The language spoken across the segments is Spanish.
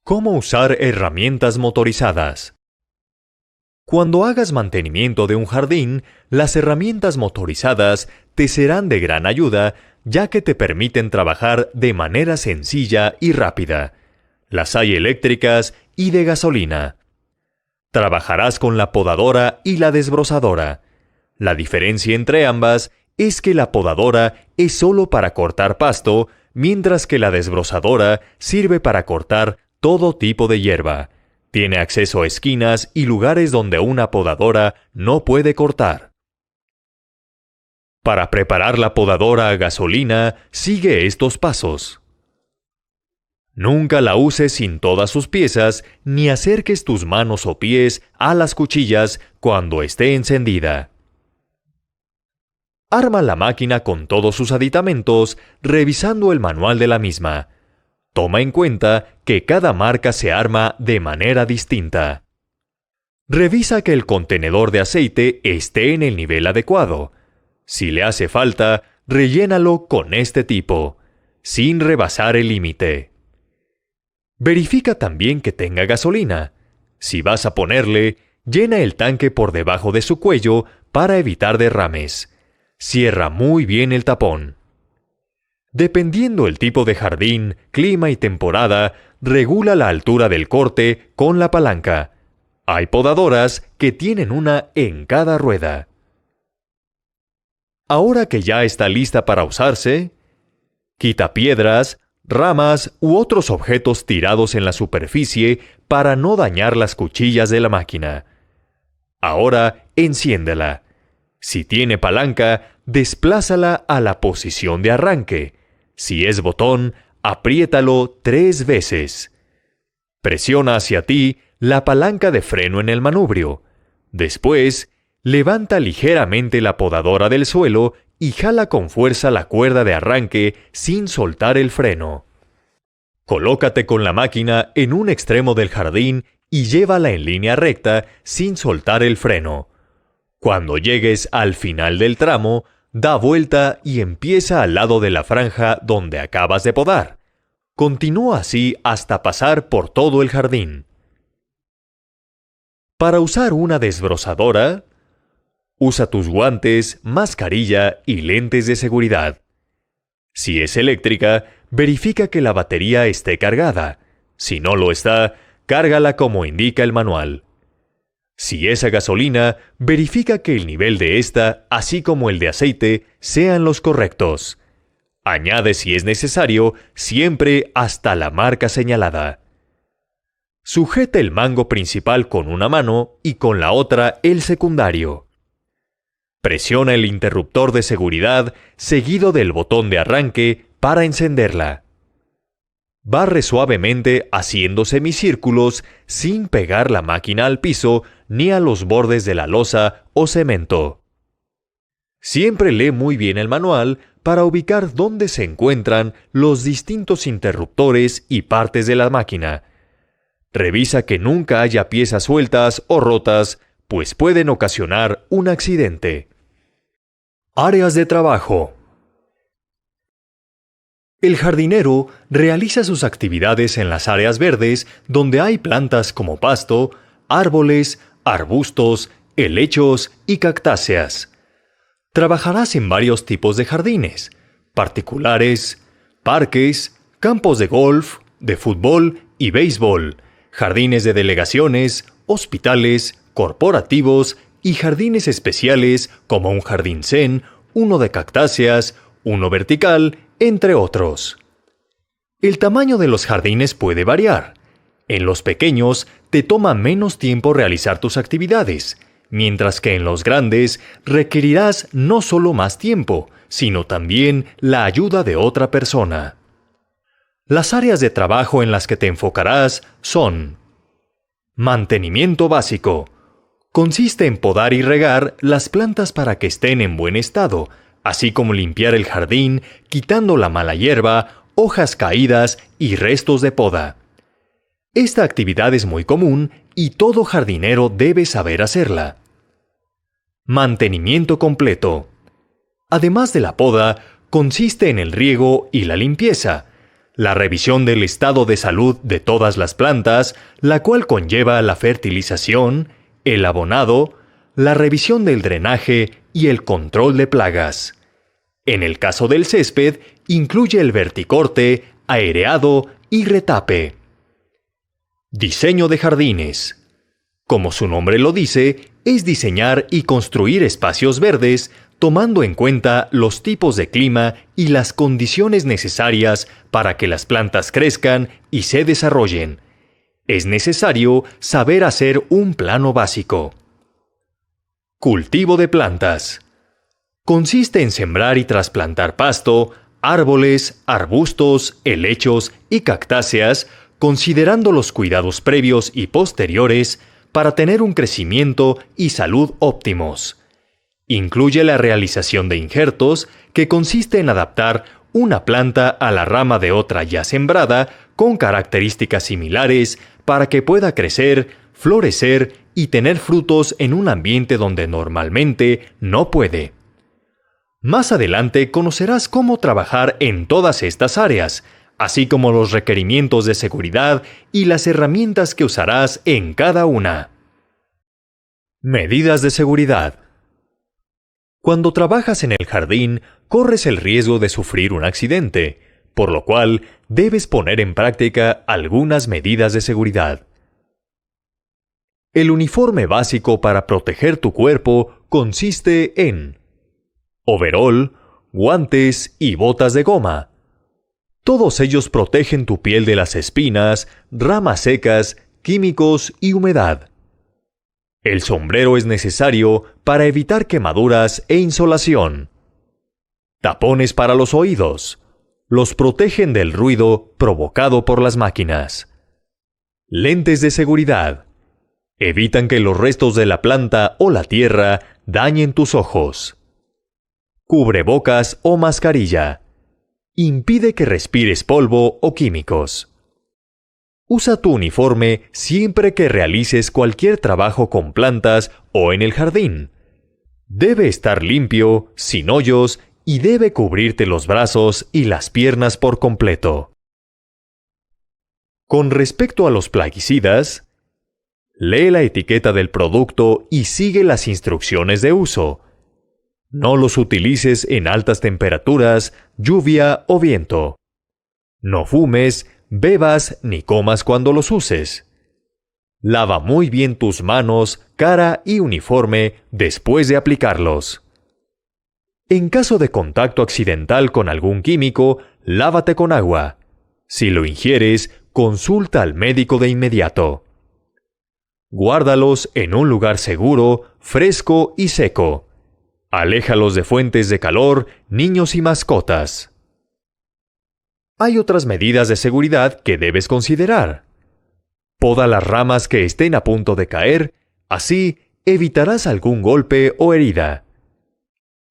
¿Cómo usar herramientas motorizadas? Cuando hagas mantenimiento de un jardín, las herramientas motorizadas te serán de gran ayuda, ya que te permiten trabajar de manera sencilla y rápida. Las hay eléctricas y de gasolina. Trabajarás con la podadora y la desbrozadora. La diferencia entre ambas es que la podadora es solo para cortar pasto, mientras que la desbrozadora sirve para cortar todo tipo de hierba. Tiene acceso a esquinas y lugares donde una podadora no puede cortar. Para preparar la podadora a gasolina, sigue estos pasos. Nunca la uses sin todas sus piezas, ni acerques tus manos o pies a las cuchillas cuando esté encendida. Arma la máquina con todos sus aditamentos, revisando el manual de la misma. Toma en cuenta que cada marca se arma de manera distinta. Revisa que el contenedor de aceite esté en el nivel adecuado. Si le hace falta, rellénalo con este tipo, sin rebasar el límite. Verifica también que tenga gasolina. Si vas a ponerle, llena el tanque por debajo de su cuello para evitar derrames. Cierra muy bien el tapón. Dependiendo el tipo de jardín, clima y temporada, regula la altura del corte con la palanca. Hay podadoras que tienen una en cada rueda. Ahora que ya está lista para usarse, quita piedras, ramas u otros objetos tirados en la superficie para no dañar las cuchillas de la máquina. Ahora enciéndela. Si tiene palanca, desplázala a la posición de arranque. Si es botón, apriétalo 3 veces. Presiona hacia ti la palanca de freno en el manubrio. Después, levanta ligeramente la podadora del suelo y jala con fuerza la cuerda de arranque sin soltar el freno. Colócate con la máquina en un extremo del jardín y llévala en línea recta sin soltar el freno. Cuando llegues al final del tramo, da vuelta y empieza al lado de la franja donde acabas de podar. Continúa así hasta pasar por todo el jardín. Para usar una desbrozadora, usa tus guantes, mascarilla y lentes de seguridad. Si es eléctrica, verifica que la batería esté cargada. Si no lo está, cárgala como indica el manual. Si es a gasolina, verifica que el nivel de esta, así como el de aceite, sean los correctos. Añade si es necesario, siempre hasta la marca señalada. Sujeta el mango principal con una mano y con la otra el secundario. Presiona el interruptor de seguridad seguido del botón de arranque para encenderla. Barre suavemente haciendo semicírculos sin pegar la máquina al piso ni a los bordes de la losa o cemento. Siempre lee muy bien el manual para ubicar dónde se encuentran los distintos interruptores y partes de la máquina. Revisa que nunca haya piezas sueltas o rotas, pues pueden ocasionar un accidente. Áreas de trabajo. El jardinero realiza sus actividades en las áreas verdes donde hay plantas como pasto, árboles, arbustos, helechos y cactáceas. Trabajarás en varios tipos de jardines, particulares, parques, campos de golf, de fútbol y béisbol, jardines de delegaciones, hospitales, corporativos y jardines especiales como un jardín zen, uno de cactáceas, uno vertical, entre otros. El tamaño de los jardines puede variar. En los pequeños te toma menos tiempo realizar tus actividades, mientras que en los grandes requerirás no solo más tiempo, sino también la ayuda de otra persona. Las áreas de trabajo en las que te enfocarás son: mantenimiento básico. Consiste en podar y regar las plantas para que estén en buen estado, así como limpiar el jardín, quitando la mala hierba, hojas caídas y restos de poda. Esta actividad es muy común y todo jardinero debe saber hacerla. Mantenimiento completo. Además de la poda, consiste en el riego y la limpieza. la revisión del estado de salud de todas las plantas, la cual conlleva la fertilización, el abonado, la revisión del drenaje y el control de plagas. En el caso del césped, incluye el verticorte, aereado y retape. Diseño de jardines. Como su nombre lo dice, es diseñar y construir espacios verdes tomando en cuenta los tipos de clima y las condiciones necesarias para que las plantas crezcan y se desarrollen. Es necesario saber hacer un plano básico. Cultivo de plantas. Consiste en sembrar y trasplantar pasto, árboles, arbustos, helechos y cactáceas, considerando los cuidados previos y posteriores para tener un crecimiento y salud óptimos. Incluye la realización de injertos, que consiste en adaptar una planta a la rama de otra ya sembrada con características similares para que pueda crecer, florecer y tener frutos en un ambiente donde normalmente no puede. Más adelante conocerás cómo trabajar en todas estas áreas, así como los requerimientos de seguridad y las herramientas que usarás en cada una. Medidas de seguridad. Cuando trabajas en el jardín, corres el riesgo de sufrir un accidente, por lo cual debes poner en práctica algunas medidas de seguridad. El uniforme básico para proteger tu cuerpo consiste en overol, guantes y botas de goma. Todos ellos protegen tu piel de las espinas, ramas secas, químicos y humedad. El sombrero es necesario para evitar quemaduras e insolación. Tapones para los oídos. Los protegen del ruido provocado por las máquinas. Lentes de seguridad. Evitan que los restos de la planta o la tierra dañen tus ojos. Cubrebocas o mascarilla. Impide que respires polvo o químicos. Usa tu uniforme siempre que realices cualquier trabajo con plantas o en el jardín. Debe estar limpio, sin hoyos y debe cubrirte los brazos y las piernas por completo. Con respecto a los plaguicidas, lee la etiqueta del producto y sigue las instrucciones de uso. No los utilices en altas temperaturas, lluvia o viento. No fumes, bebas ni comas cuando los uses. Lava muy bien tus manos, cara y uniforme después de aplicarlos. En caso de contacto accidental con algún químico, lávate con agua. Si lo ingieres, consulta al médico de inmediato. Guárdalos en un lugar seguro, fresco y seco. Aléjalos de fuentes de calor, niños y mascotas. Hay otras medidas de seguridad que debes considerar. Poda las ramas que estén a punto de caer, así evitarás algún golpe o herida.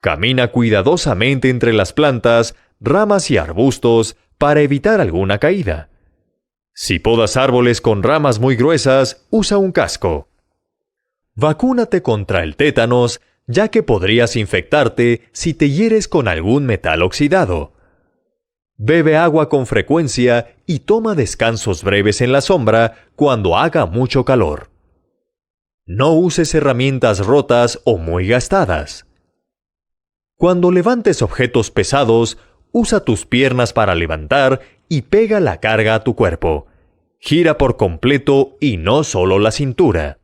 Camina cuidadosamente entre las plantas, ramas y arbustos para evitar alguna caída. Si podas árboles con ramas muy gruesas, usa un casco. Vacúnate contra el tétanos, ya que podrías infectarte si te hieres con algún metal oxidado. Bebe agua con frecuencia y toma descansos breves en la sombra cuando haga mucho calor. No uses herramientas rotas o muy gastadas. Cuando levantes objetos pesados, usa tus piernas para levantar y pega la carga a tu cuerpo. Gira por completo y no solo la cintura.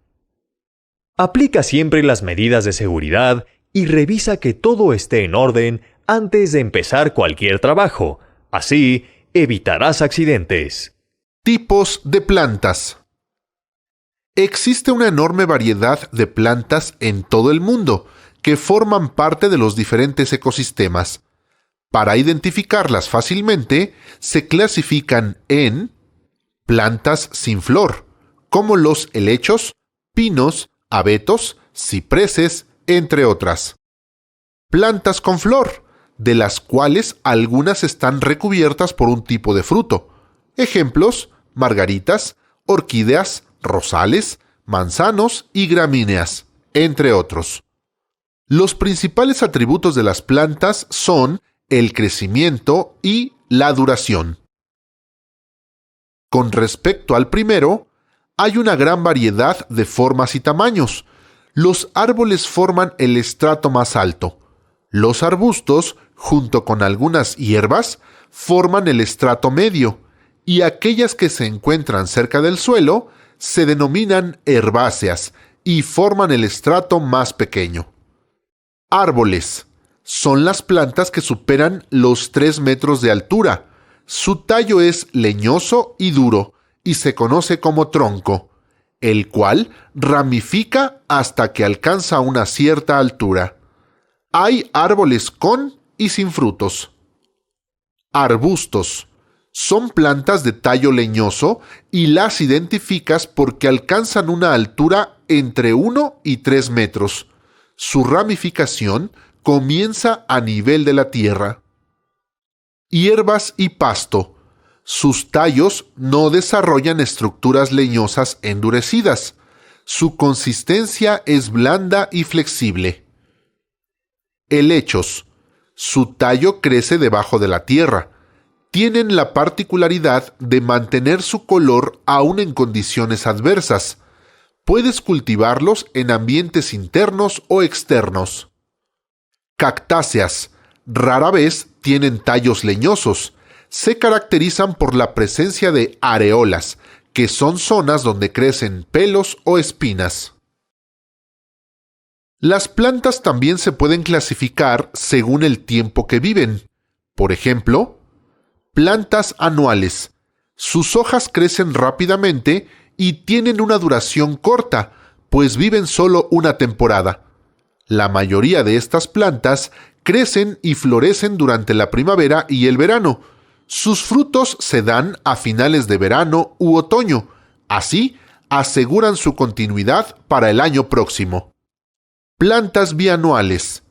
Aplica siempre las medidas de seguridad y revisa que todo esté en orden antes de empezar cualquier trabajo. Así, evitarás accidentes. Tipos de plantas. Existe una enorme variedad de plantas en todo el mundo que forman parte de los diferentes ecosistemas. Para identificarlas fácilmente, se clasifican en plantas sin flor, como los helechos, pinos, abetos, cipreses, entre otras. Plantas con flor, de las cuales algunas están recubiertas por un tipo de fruto. Ejemplos: margaritas, orquídeas, rosales, manzanos y gramíneas, entre otros. Los principales atributos de las plantas son el crecimiento y la duración. Con respecto al primero, hay una gran variedad de formas y tamaños. Los árboles forman el estrato más alto. Los arbustos, junto con algunas hierbas, forman el estrato medio, y aquellas que se encuentran cerca del suelo se denominan herbáceas y forman el estrato más pequeño. Árboles. Son las plantas que superan los 3 metros de altura. Su tallo es leñoso y duro y se conoce como tronco, el cual ramifica hasta que alcanza una cierta altura. Hay árboles con y sin frutos. Arbustos. Son plantas de tallo leñoso y las identificas porque alcanzan una altura entre 1 y 3 metros. Su ramificación comienza a nivel de la tierra. Hierbas y pasto. Sus tallos no desarrollan estructuras leñosas endurecidas. Su consistencia es blanda y flexible. Helechos. Su tallo crece debajo de la tierra. Tienen la particularidad de mantener su color aún en condiciones adversas. Puedes cultivarlos en ambientes internos o externos. Cactáceas. Rara vez tienen tallos leñosos. Se caracterizan por la presencia de areolas, que son zonas donde crecen pelos o espinas. Las plantas también se pueden clasificar según el tiempo que viven. Por ejemplo, plantas anuales. Sus hojas crecen rápidamente y tienen una duración corta, pues viven solo una temporada. La mayoría de estas plantas crecen y florecen durante la primavera y el verano. Sus frutos se dan a finales de verano u otoño. Así, aseguran su continuidad para el año próximo. Plantas bianuales.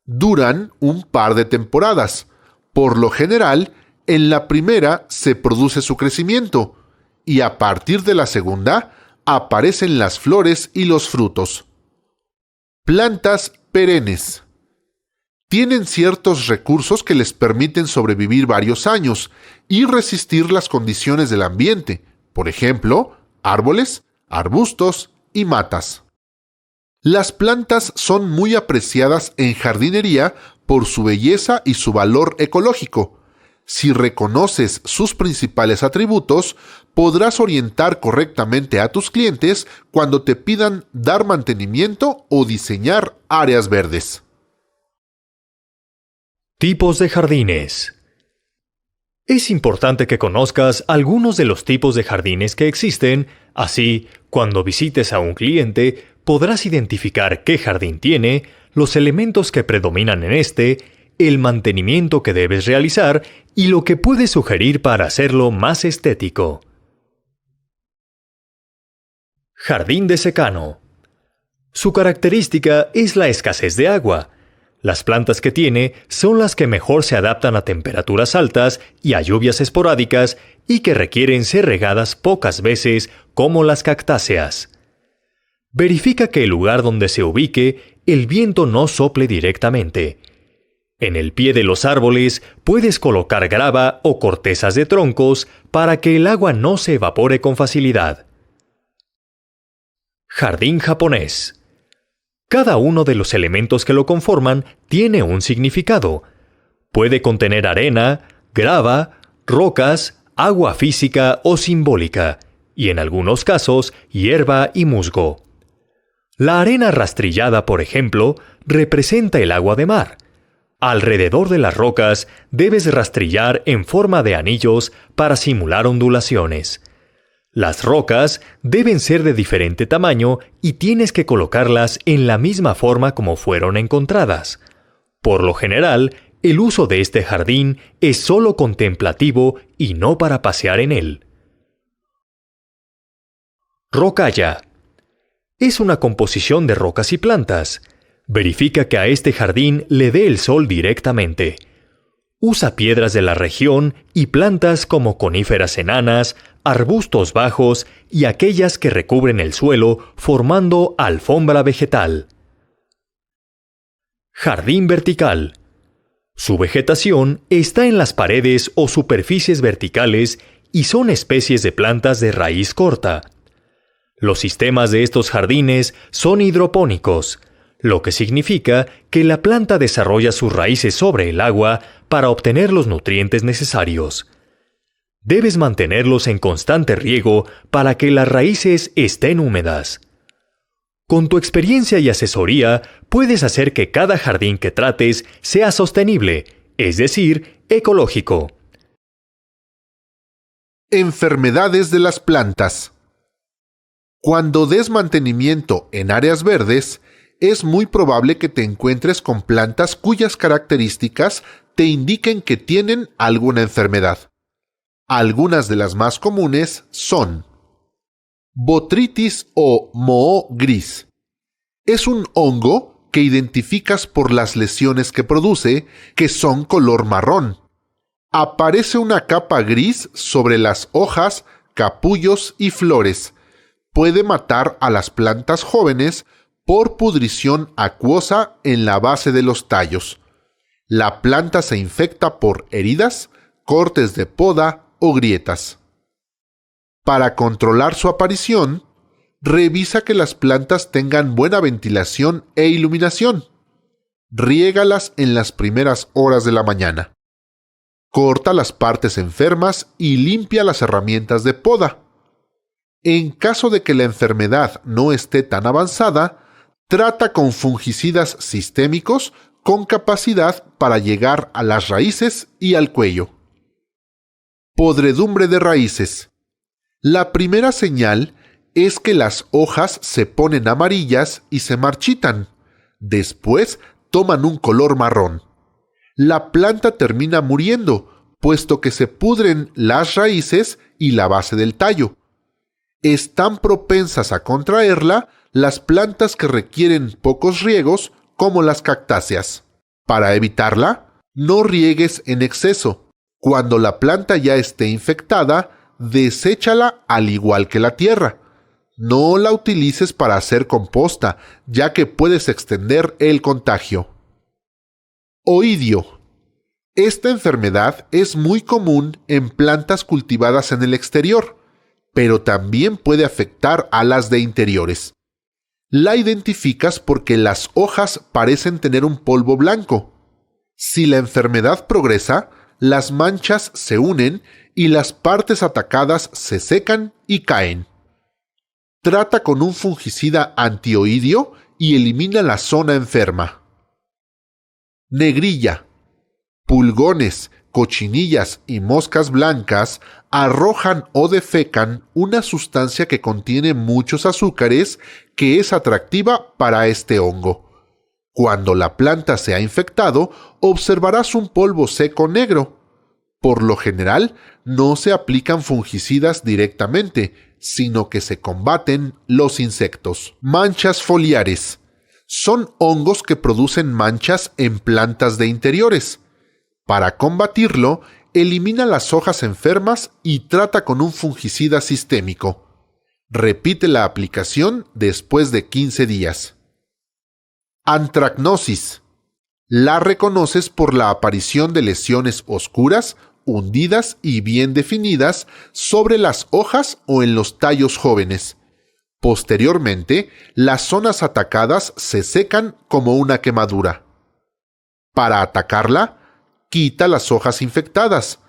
Duran un par de temporadas. Por lo general, en la primera se produce su crecimiento y a partir de la segunda aparecen las flores y los frutos. Plantas perennes. Tienen ciertos recursos que les permiten sobrevivir varios años y resistir las condiciones del ambiente, por ejemplo, árboles, arbustos y matas. Las plantas son muy apreciadas en jardinería por su belleza y su valor ecológico. Si reconoces sus principales atributos, podrás orientar correctamente a tus clientes cuando te pidan dar mantenimiento o diseñar áreas verdes. Tipos de jardines. Es importante que conozcas algunos de los tipos de jardines que existen, así, cuando visites a un cliente, podrás identificar qué jardín tiene, los elementos que predominan en este, el mantenimiento que debes realizar y lo que puedes sugerir para hacerlo más estético. Jardín de secano. Su característica es la escasez de agua. Las plantas que tiene son las que mejor se adaptan a temperaturas altas y a lluvias esporádicas y que requieren ser regadas pocas veces, como las cactáceas. Verifica que el lugar donde se ubique, el viento no sople directamente. En el pie de los árboles puedes colocar grava o cortezas de troncos para que el agua no se evapore con facilidad. Jardín japonés. Cada uno de los elementos que lo conforman tiene un significado. Puede contener arena, grava, rocas, agua física o simbólica, y en algunos casos, hierba y musgo. La arena rastrillada, por ejemplo, representa el agua de mar. Alrededor de las rocas debes rastrillar en forma de anillos para simular ondulaciones. Las rocas deben ser de diferente tamaño y tienes que colocarlas en la misma forma como fueron encontradas. Por lo general, el uso de este jardín es solo contemplativo y no para pasear en él. Rocalla. Es una composición de rocas y plantas. Verifica que a este jardín le dé el sol directamente. Usa piedras de la región y plantas como coníferas enanas, arbustos bajos y aquellas que recubren el suelo formando alfombra vegetal. Jardín vertical. Su vegetación está en las paredes o superficies verticales y son especies de plantas de raíz corta. Los sistemas de estos jardines son hidropónicos, lo que significa que la planta desarrolla sus raíces sobre el agua para obtener los nutrientes necesarios. Debes mantenerlos en constante riego para que las raíces estén húmedas. Con tu experiencia y asesoría, puedes hacer que cada jardín que trates sea sostenible, es decir, ecológico. Enfermedades de las plantas. Cuando des mantenimiento en áreas verdes, es muy probable que te encuentres con plantas cuyas características te indiquen que tienen alguna enfermedad. Algunas de las más comunes son Botrytis o moho gris. Es un hongo que identificas por las lesiones que produce, que son color marrón. Aparece una capa gris sobre las hojas, capullos y flores. Puede matar a las plantas jóvenes por pudrición acuosa en la base de los tallos. La planta se infecta por heridas, cortes de poda o grietas. Para controlar su aparición, revisa que las plantas tengan buena ventilación e iluminación. Riégalas en las primeras horas de la mañana. Corta las partes enfermas y limpia las herramientas de poda. En caso de que la enfermedad no esté tan avanzada, trata con fungicidas sistémicos con capacidad para llegar a las raíces y al cuello. Podredumbre de raíces. La primera señal es que las hojas se ponen amarillas y se marchitan. Después toman un color marrón. La planta termina muriendo, puesto que se pudren las raíces y la base del tallo. Están propensas a contraerla las plantas que requieren pocos riegos, como las cactáceas. Para evitarla, no riegues en exceso. Cuando la planta ya esté infectada, deséchala al igual que la tierra. No la utilices para hacer composta, ya que puedes extender el contagio. Oidio. Esta enfermedad es muy común en plantas cultivadas en el exterior, pero también puede afectar a las de interiores. La identificas porque las hojas parecen tener un polvo blanco. Si la enfermedad progresa, las manchas se unen y las partes atacadas se secan y caen. Trata con un fungicida antioidio y elimina la zona enferma. Negrilla. Pulgones, cochinillas y moscas blancas arrojan o defecan una sustancia que contiene muchos azúcares que es atractiva para este hongo. Cuando la planta se ha infectado, observarás un polvo seco negro. Por lo general, no se aplican fungicidas directamente, sino que se combaten los insectos. Manchas foliares. Son hongos que producen manchas en plantas de interiores. Para combatirlo, elimina las hojas enfermas y trata con un fungicida sistémico. Repite la aplicación después de 15 días. Antracnosis. La reconoces por la aparición de lesiones oscuras, hundidas y bien definidas sobre las hojas o en los tallos jóvenes. Posteriormente, las zonas atacadas se secan como una quemadura. Para atacarla, quita las hojas infectadas.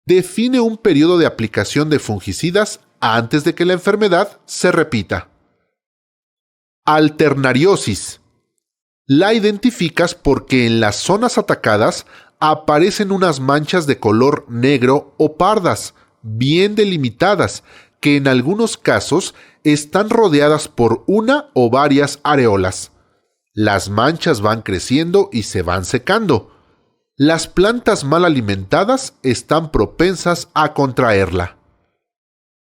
Define un periodo de aplicación de fungicidas antes de que la enfermedad se repita. Alternariosis. La identificas porque en las zonas atacadas aparecen unas manchas de color negro o pardas, bien delimitadas, que en algunos casos están rodeadas por una o varias areolas. Las manchas van creciendo y se van secando. Las plantas mal alimentadas están propensas a contraerla.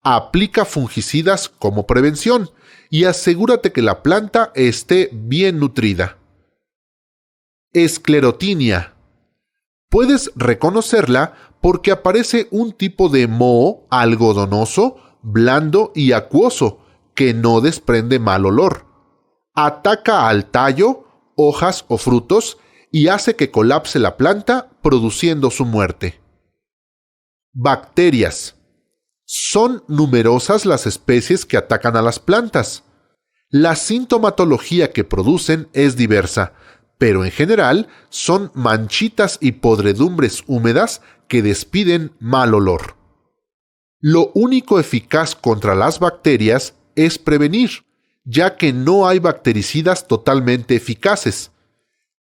Aplica fungicidas como prevención y asegúrate que la planta esté bien nutrida. Esclerotinia. Puedes reconocerla porque aparece un tipo de moho algodonoso, blando y acuoso que no desprende mal olor. Ataca al tallo, hojas o frutos y hace que colapse la planta, produciendo su muerte. Bacterias. Son numerosas las especies que atacan a las plantas. La sintomatología que producen es diversa, pero en general son manchitas y podredumbres húmedas que despiden mal olor. Lo único eficaz contra las bacterias es prevenir, ya que no hay bactericidas totalmente eficaces.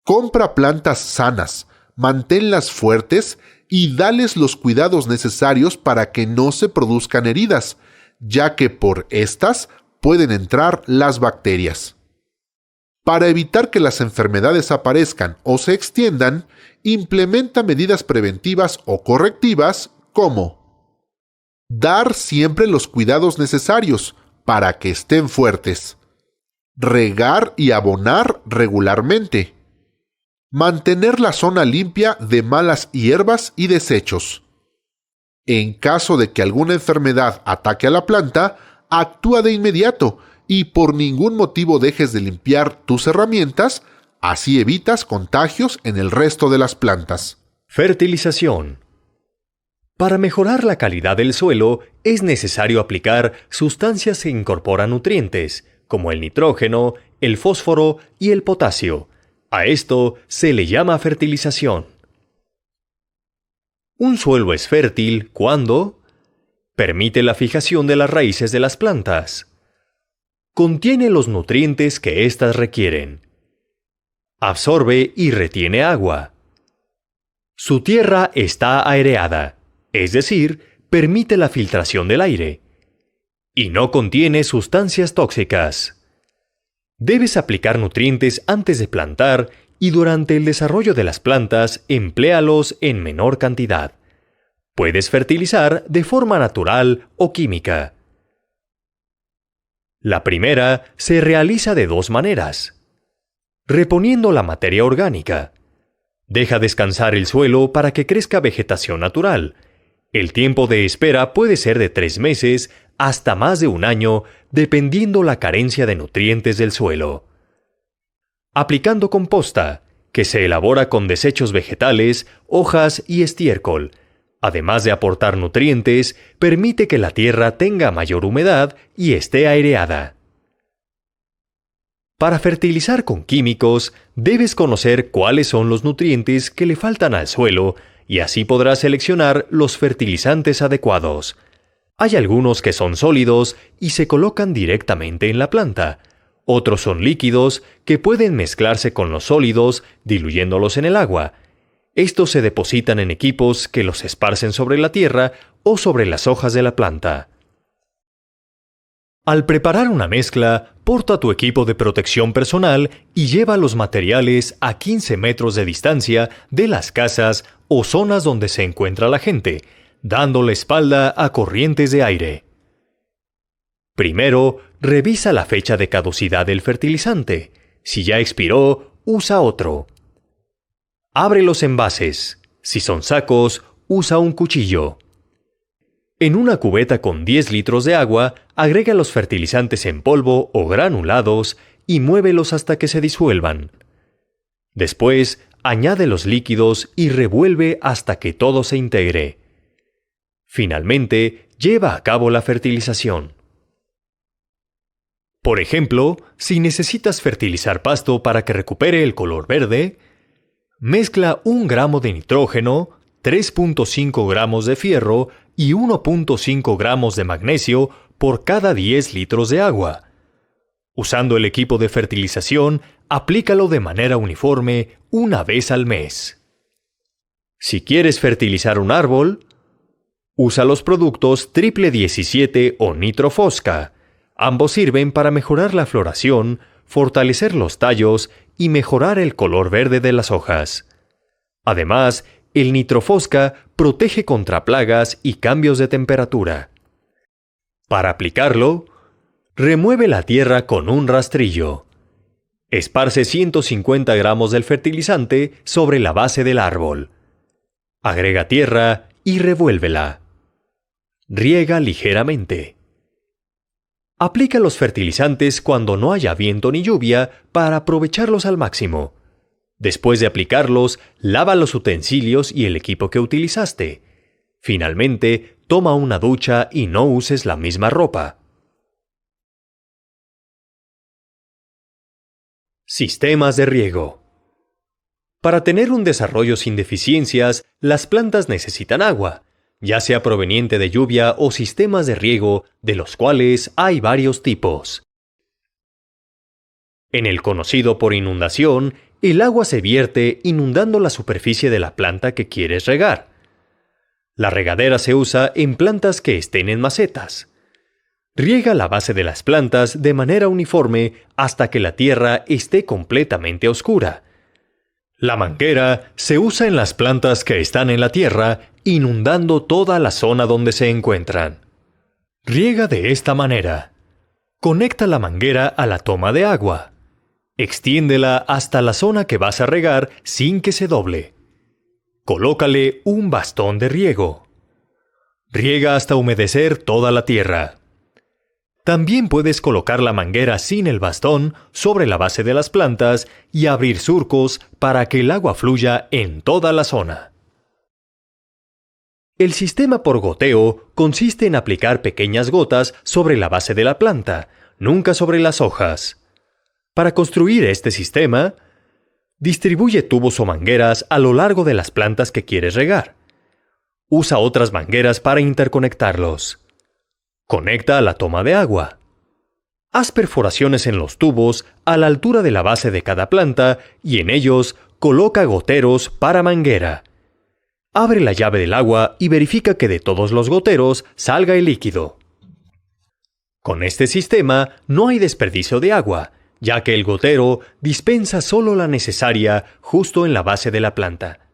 Compra plantas sanas, manténlas fuertes y dales los cuidados necesarios para que no se produzcan heridas, ya que por estas pueden entrar las bacterias. Para evitar que las enfermedades aparezcan o se extiendan, implementa medidas preventivas o correctivas como dar siempre los cuidados necesarios para que estén fuertes, regar y abonar regularmente, mantener la zona limpia de malas hierbas y desechos. En caso de que alguna enfermedad ataque a la planta, actúa de inmediato y por ningún motivo dejes de limpiar tus herramientas, así evitas contagios en el resto de las plantas. Fertilización. Para mejorar la calidad del suelo es necesario aplicar sustancias que incorporan nutrientes, como el nitrógeno, el fósforo y el potasio. A esto se le llama fertilización. Un suelo es fértil cuando permite la fijación de las raíces de las plantas, contiene los nutrientes que éstas requieren, absorbe y retiene agua, su tierra está aereada, es decir, permite la filtración del aire, y no contiene sustancias tóxicas. Debes aplicar nutrientes antes de plantar y durante el desarrollo de las plantas empléalos en menor cantidad. Puedes fertilizar de forma natural o química. La primera se realiza de dos maneras. Reponiendo la materia orgánica. Deja descansar el suelo para que crezca vegetación natural. El tiempo de espera puede ser de 3 meses hasta más de 1 año, dependiendo la carencia de nutrientes del suelo. Aplicando composta, que se elabora con desechos vegetales, hojas y estiércol. Además de aportar nutrientes, permite que la tierra tenga mayor humedad y esté aireada. Para fertilizar con químicos, debes conocer cuáles son los nutrientes que le faltan al suelo y así podrás seleccionar los fertilizantes adecuados. Hay algunos que son sólidos y se colocan directamente en la planta. Otros son líquidos que pueden mezclarse con los sólidos, diluyéndolos en el agua. Estos se depositan en equipos que los esparcen sobre la tierra o sobre las hojas de la planta. Al preparar una mezcla, porta tu equipo de protección personal y lleva los materiales a 15 metros de distancia de las casas o zonas donde se encuentra la gente, dando la espalda a corrientes de aire. Primero, revisa la fecha de caducidad del fertilizante. Si ya expiró, usa otro. Abre los envases. Si son sacos, usa un cuchillo. En una cubeta con 10 litros de agua, agrega los fertilizantes en polvo o granulados y muévelos hasta que se disuelvan. Después, añade los líquidos y revuelve hasta que todo se integre. Finalmente, lleva a cabo la fertilización. Por ejemplo, si necesitas fertilizar pasto para que recupere el color verde, mezcla 1 gramo de nitrógeno, 3.5 gramos de fierro y 1.5 gramos de magnesio por cada 10 litros de agua. Usando el equipo de fertilización, aplícalo de manera uniforme 1 vez al mes. Si quieres fertilizar un árbol, usa los productos Triple 17 o Nitrofosca. Ambos sirven para mejorar la floración, fortalecer los tallos y mejorar el color verde de las hojas. Además, el Nitrofosca protege contra plagas y cambios de temperatura. Para aplicarlo, remueve la tierra con un rastrillo. Esparce 150 gramos del fertilizante sobre la base del árbol. Agrega tierra y revuélvela. Riega ligeramente. Aplica los fertilizantes cuando no haya viento ni lluvia para aprovecharlos al máximo. Después de aplicarlos, lava los utensilios y el equipo que utilizaste. Finalmente, toma una ducha y no uses la misma ropa. Sistemas de riego. Para tener un desarrollo sin deficiencias, las plantas necesitan agua, ya sea proveniente de lluvia o sistemas de riego, de los cuales hay varios tipos. En el conocido por inundación, el agua se vierte inundando la superficie de la planta que quieres regar. La regadera se usa en plantas que estén en macetas. Riega la base de las plantas de manera uniforme hasta que la tierra esté completamente oscura. La manguera se usa en las plantas que están en la tierra, inundando toda la zona donde se encuentran. Riega de esta manera. Conecta la manguera a la toma de agua. Extiéndela hasta la zona que vas a regar sin que se doble. Colócale un bastón de riego. Riega hasta humedecer toda la tierra. También puedes colocar la manguera sin el bastón sobre la base de las plantas y abrir surcos para que el agua fluya en toda la zona. El sistema por goteo consiste en aplicar pequeñas gotas sobre la base de la planta, nunca sobre las hojas. Para construir este sistema, distribuye tubos o mangueras a lo largo de las plantas que quieres regar. Usa otras mangueras para interconectarlos. Conecta a la toma de agua. Haz perforaciones en los tubos a la altura de la base de cada planta y en ellos coloca goteros para manguera. Abre la llave del agua y verifica que de todos los goteros salga el líquido. Con este sistema no hay desperdicio de agua, ya que el gotero dispensa solo la necesaria justo en la base de la planta.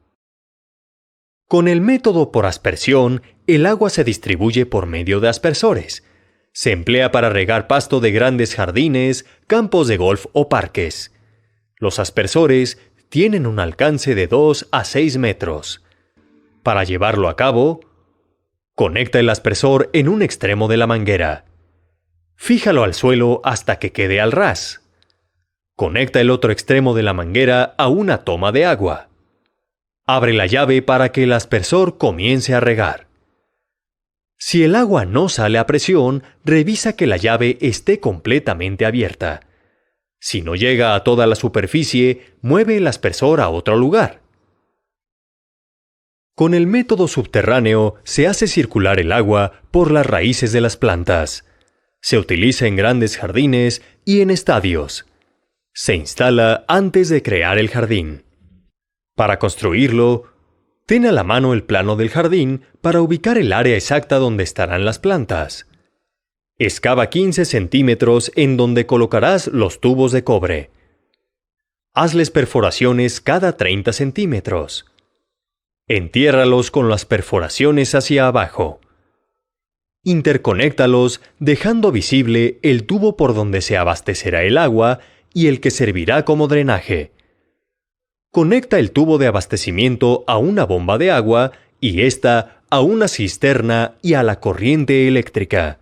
Con el método por aspersión, el agua se distribuye por medio de aspersores. Se emplea para regar pasto de grandes jardines, campos de golf o parques. Los aspersores tienen un alcance de 2 a 6 metros. Para llevarlo a cabo, conecta el aspersor en un extremo de la manguera. Fíjalo al suelo hasta que quede al ras. Conecta el otro extremo de la manguera a una toma de agua. Abre la llave para que el aspersor comience a regar. Si el agua no sale a presión, revisa que la llave esté completamente abierta. Si no llega a toda la superficie, mueve el aspersor a otro lugar. Con el método subterráneo se hace circular el agua por las raíces de las plantas. Se utiliza en grandes jardines y en estadios. Se instala antes de crear el jardín. Para construirlo, ten a la mano el plano del jardín para ubicar el área exacta donde estarán las plantas. Excava 15 centímetros en donde colocarás los tubos de cobre. Hazles perforaciones cada 30 centímetros. Entiérralos con las perforaciones hacia abajo. Interconéctalos dejando visible el tubo por donde se abastecerá el agua y el que servirá como drenaje. Conecta el tubo de abastecimiento a una bomba de agua y ésta a una cisterna y a la corriente eléctrica.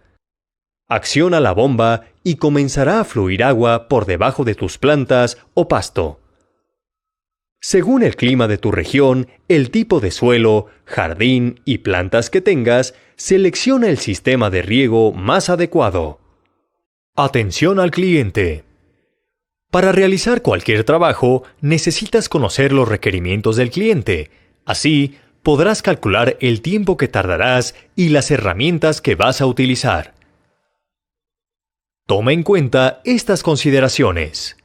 Acciona la bomba y comenzará a fluir agua por debajo de tus plantas o pasto. Según el clima de tu región, el tipo de suelo, jardín y plantas que tengas, selecciona el sistema de riego más adecuado. Atención al cliente. Para realizar cualquier trabajo, necesitas conocer los requerimientos del cliente. Así, podrás calcular el tiempo que tardarás y las herramientas que vas a utilizar. Toma en cuenta estas consideraciones.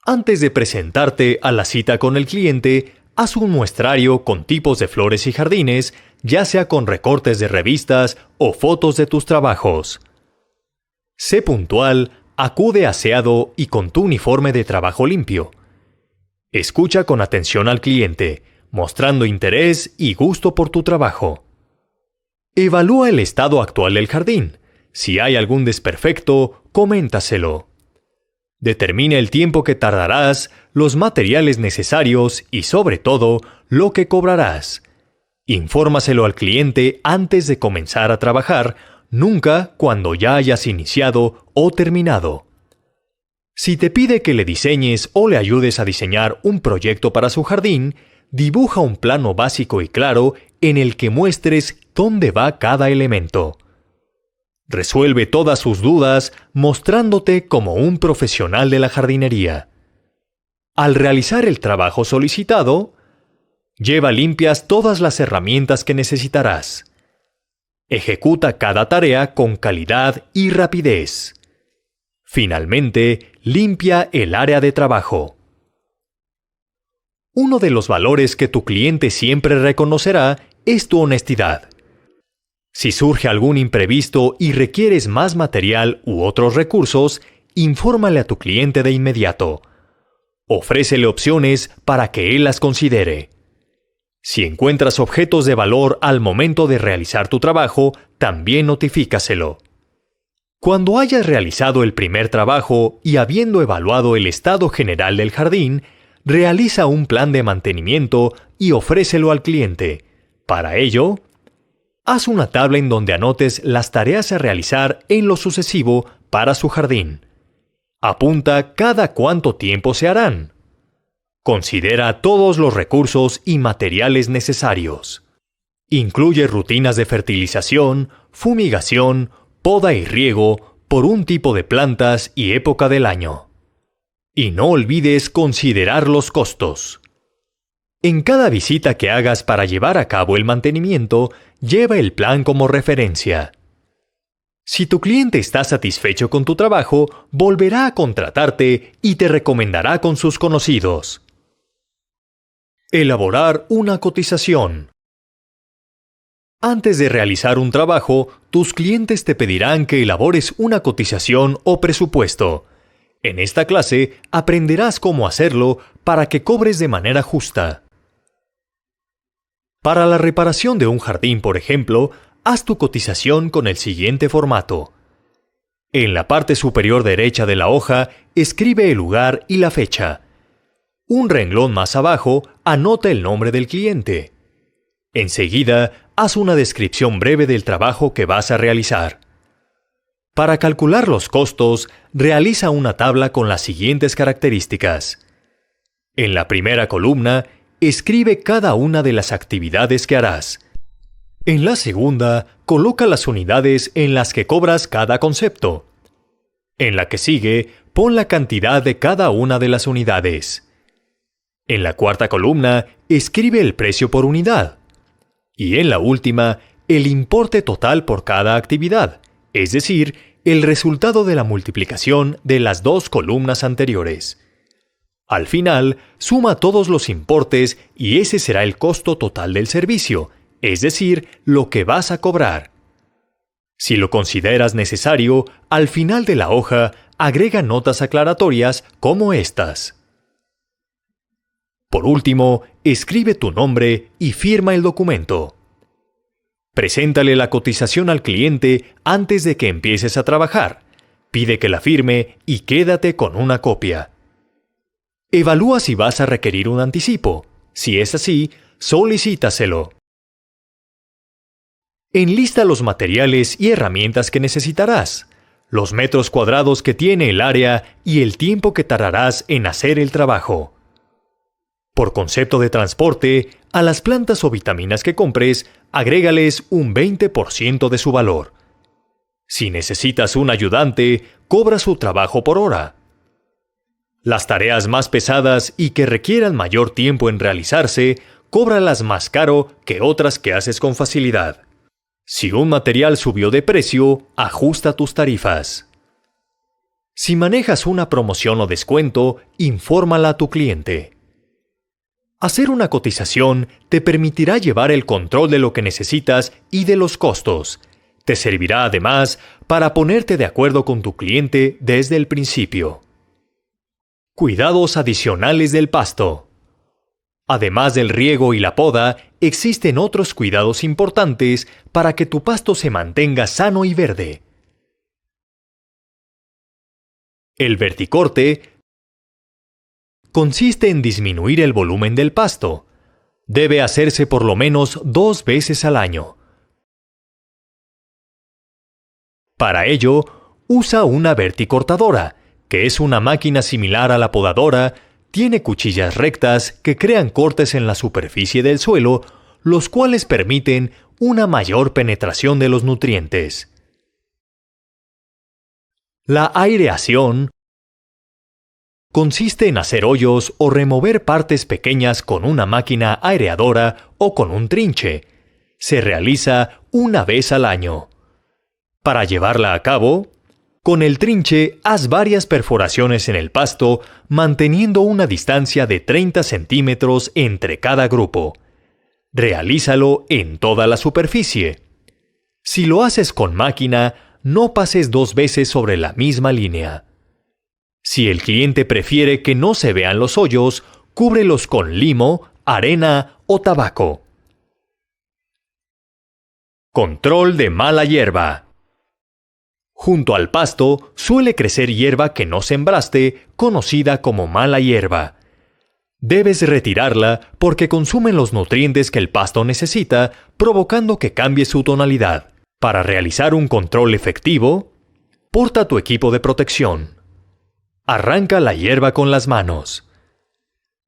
Antes de presentarte a la cita con el cliente, haz un muestrario con tipos de flores y jardines, ya sea con recortes de revistas o fotos de tus trabajos. Sé puntual, acude aseado y con tu uniforme de trabajo limpio. Escucha con atención al cliente, mostrando interés y gusto por tu trabajo. Evalúa el estado actual del jardín. Si hay algún desperfecto, coméntaselo. Determina el tiempo que tardarás, los materiales necesarios y, sobre todo, lo que cobrarás. Infórmaselo al cliente antes de comenzar a trabajar, nunca cuando ya hayas iniciado o terminado. Si te pide que le diseñes o le ayudes a diseñar un proyecto para su jardín, dibuja un plano básico y claro en el que muestres dónde va cada elemento. Resuelve todas sus dudas mostrándote como un profesional de la jardinería. Al realizar el trabajo solicitado, lleva limpias todas las herramientas que necesitarás. Ejecuta cada tarea con calidad y rapidez. Finalmente, limpia el área de trabajo. Uno de los valores que tu cliente siempre reconocerá es tu honestidad. Si surge algún imprevisto y requieres más material u otros recursos, infórmale a tu cliente de inmediato. Ofrécele opciones para que él las considere. Si encuentras objetos de valor al momento de realizar tu trabajo, también notifícaselo. Cuando hayas realizado el primer trabajo y habiendo evaluado el estado general del jardín, realiza un plan de mantenimiento y ofrécelo al cliente. Para ello, haz una tabla en donde anotes las tareas a realizar en lo sucesivo para su jardín. Apunta cada cuánto tiempo se harán. Considera todos los recursos y materiales necesarios. Incluye rutinas de fertilización, fumigación, poda y riego por un tipo de plantas y época del año. Y no olvides considerar los costos. En cada visita que hagas para llevar a cabo el mantenimiento, lleva el plan como referencia. Si tu cliente está satisfecho con tu trabajo, volverá a contratarte y te recomendará con sus conocidos. Elaborar una cotización. Antes de realizar un trabajo, tus clientes te pedirán que elabores una cotización o presupuesto. En esta clase aprenderás cómo hacerlo para que cobres de manera justa. Para la reparación de un jardín, por ejemplo, haz tu cotización con el siguiente formato. En la parte superior derecha de la hoja, escribe el lugar y la fecha. Un renglón más abajo, anota el nombre del cliente. Enseguida, haz una descripción breve del trabajo que vas a realizar. Para calcular los costos, realiza una tabla con las siguientes características. En la primera columna, escribe cada una de las actividades que harás. En la segunda, coloca las unidades en las que cobras cada concepto. En la que sigue, pon la cantidad de cada una de las unidades. En la cuarta columna, escribe el precio por unidad. Y en la última, el importe total por cada actividad, es decir, el resultado de la multiplicación de las dos columnas anteriores. Al final, suma todos los importes y ese será el costo total del servicio, es decir, lo que vas a cobrar. Si lo consideras necesario, al final de la hoja, agrega notas aclaratorias como estas. Por último, escribe tu nombre y firma el documento. Preséntale la cotización al cliente antes de que empieces a trabajar. Pide que la firme y quédate con una copia. Evalúa si vas a requerir un anticipo. Si es así, solicítaselo. Enlista los materiales y herramientas que necesitarás, los metros cuadrados que tiene el área y el tiempo que tardarás en hacer el trabajo. Por concepto de transporte, a las plantas o vitaminas que compres, agrégales un 20% de su valor. Si necesitas un ayudante, cobra su trabajo por hora. Las tareas más pesadas y que requieran mayor tiempo en realizarse, cóbralas más caro que otras que haces con facilidad. Si un material subió de precio, ajusta tus tarifas. Si manejas una promoción o descuento, infórmala a tu cliente. Hacer una cotización te permitirá llevar el control de lo que necesitas y de los costos. Te servirá además para ponerte de acuerdo con tu cliente desde el principio. Cuidados adicionales del pasto. Además del riego y la poda, existen otros cuidados importantes para que tu pasto se mantenga sano y verde. El verticorte consiste en disminuir el volumen del pasto. Debe hacerse por lo menos 2 veces al año. Para ello, usa una verticortadora, que es una máquina similar a la podadora tiene cuchillas rectas que crean cortes en la superficie del suelo, los cuales permiten una mayor penetración de los nutrientes. La aireación consiste en hacer hoyos o remover partes pequeñas con una máquina aireadora o con un trinche. Se realiza una vez al año. Para llevarla a cabo, con el trinche haz varias perforaciones en el pasto, manteniendo una distancia de 30 centímetros entre cada grupo. Realízalo en toda la superficie. Si lo haces con máquina, no pases 2 veces sobre la misma línea. Si el cliente prefiere que no se vean los hoyos, cúbrelos con limo, arena o tabaco. Control de mala hierba. Junto al pasto suele crecer hierba que no sembraste, conocida como mala hierba. Debes retirarla porque consumen los nutrientes que el pasto necesita, provocando que cambie su tonalidad. Para realizar un control efectivo, porta tu equipo de protección. Arranca la hierba con las manos.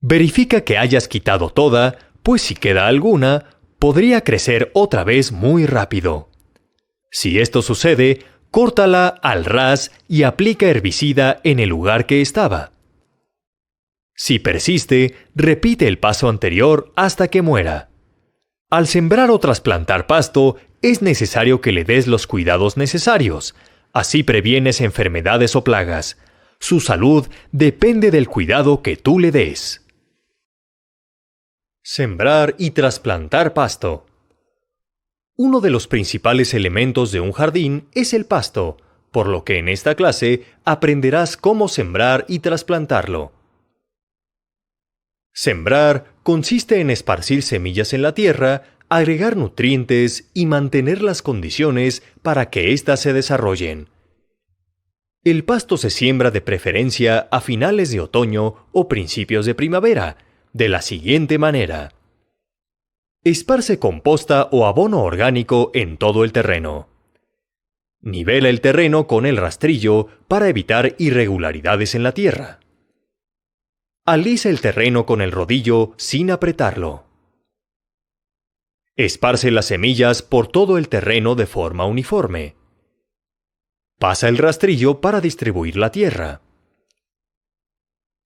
Verifica que hayas quitado toda, pues si queda alguna, podría crecer otra vez muy rápido. Si esto sucede, córtala al ras y aplica herbicida en el lugar que estaba. Si persiste, repite el paso anterior hasta que muera. Al sembrar o trasplantar pasto, es necesario que le des los cuidados necesarios. Así previenes enfermedades o plagas. Su salud depende del cuidado que tú le des. Sembrar y trasplantar pasto. Uno de los principales elementos de un jardín es el pasto, por lo que en esta clase aprenderás cómo sembrar y trasplantarlo. Sembrar consiste en esparcir semillas en la tierra, agregar nutrientes y mantener las condiciones para que éstas se desarrollen. El pasto se siembra de preferencia a finales de otoño o principios de primavera, de la siguiente manera. Esparce composta o abono orgánico en todo el terreno. Nivela el terreno con el rastrillo para evitar irregularidades en la tierra. Alisa el terreno con el rodillo sin apretarlo. Esparce las semillas por todo el terreno de forma uniforme. Pasa el rastrillo para distribuir la tierra.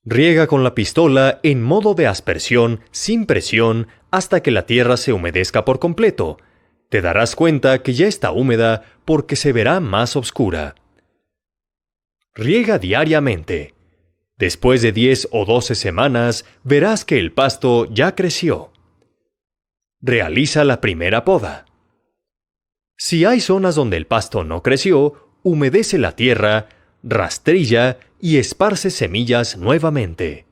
Riega con la pistola en modo de aspersión sin presión hasta que la tierra se humedezca por completo. Te darás cuenta que ya está húmeda porque se verá más oscura. Riega diariamente. Después de 10 o 12 semanas, verás que el pasto ya creció. Realiza la primera poda. Si hay zonas donde el pasto no creció, humedece la tierra, rastrilla y esparce semillas nuevamente.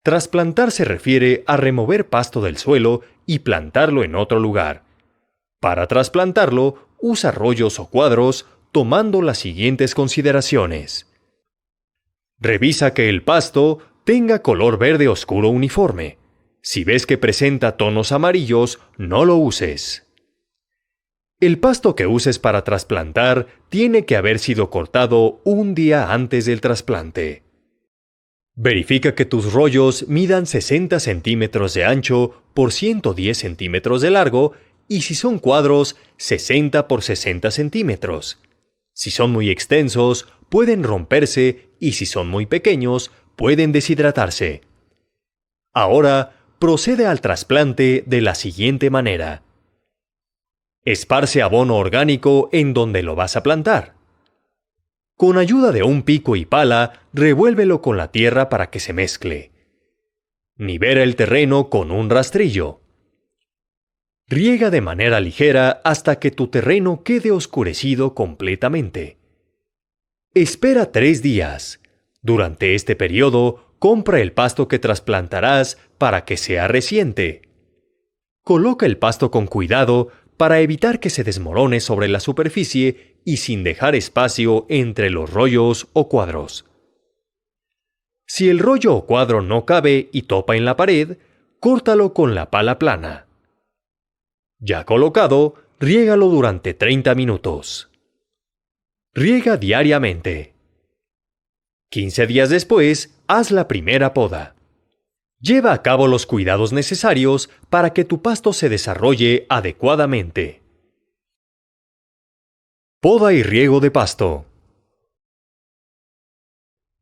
Trasplantar se refiere a remover pasto del suelo y plantarlo en otro lugar. Para trasplantarlo, usa rollos o cuadros tomando las siguientes consideraciones. Revisa que el pasto tenga color verde oscuro uniforme. Si ves que presenta tonos amarillos, no lo uses. El pasto que uses para trasplantar tiene que haber sido cortado un día antes del trasplante. Verifica que tus rollos midan 60 centímetros de ancho por 110 centímetros de largo y si son cuadros, 60 por 60 centímetros. Si son muy extensos, pueden romperse y si son muy pequeños, pueden deshidratarse. Ahora, procede al trasplante de la siguiente manera. Esparce abono orgánico en donde lo vas a plantar. Con ayuda de un pico y pala, revuélvelo con la tierra para que se mezcle. Nivela el terreno con un rastrillo. Riega de manera ligera hasta que tu terreno quede oscurecido completamente. Espera 3 días. Durante este periodo, compra el pasto que trasplantarás para que sea reciente. Coloca el pasto con cuidado para evitar que se desmorone sobre la superficie y sin dejar espacio entre los rollos o cuadros. Si el rollo o cuadro no cabe y topa en la pared, córtalo con la pala plana. Ya colocado, riégalo durante 30 minutos. Riega diariamente. 15 días después, haz la primera poda. Lleva a cabo los cuidados necesarios para que tu pasto se desarrolle adecuadamente. Poda y riego de pasto.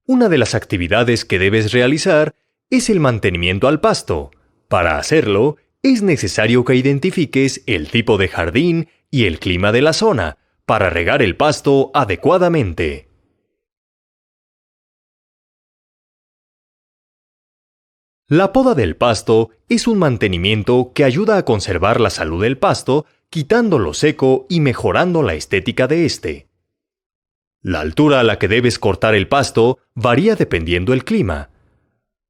Una de las actividades que debes realizar es el mantenimiento al pasto. Para hacerlo, es necesario que identifiques el tipo de jardín y el clima de la zona para regar el pasto adecuadamente. La poda del pasto es un mantenimiento que ayuda a conservar la salud del pasto, quitando lo seco y mejorando la estética de este. La altura a la que debes cortar el pasto varía dependiendo del clima.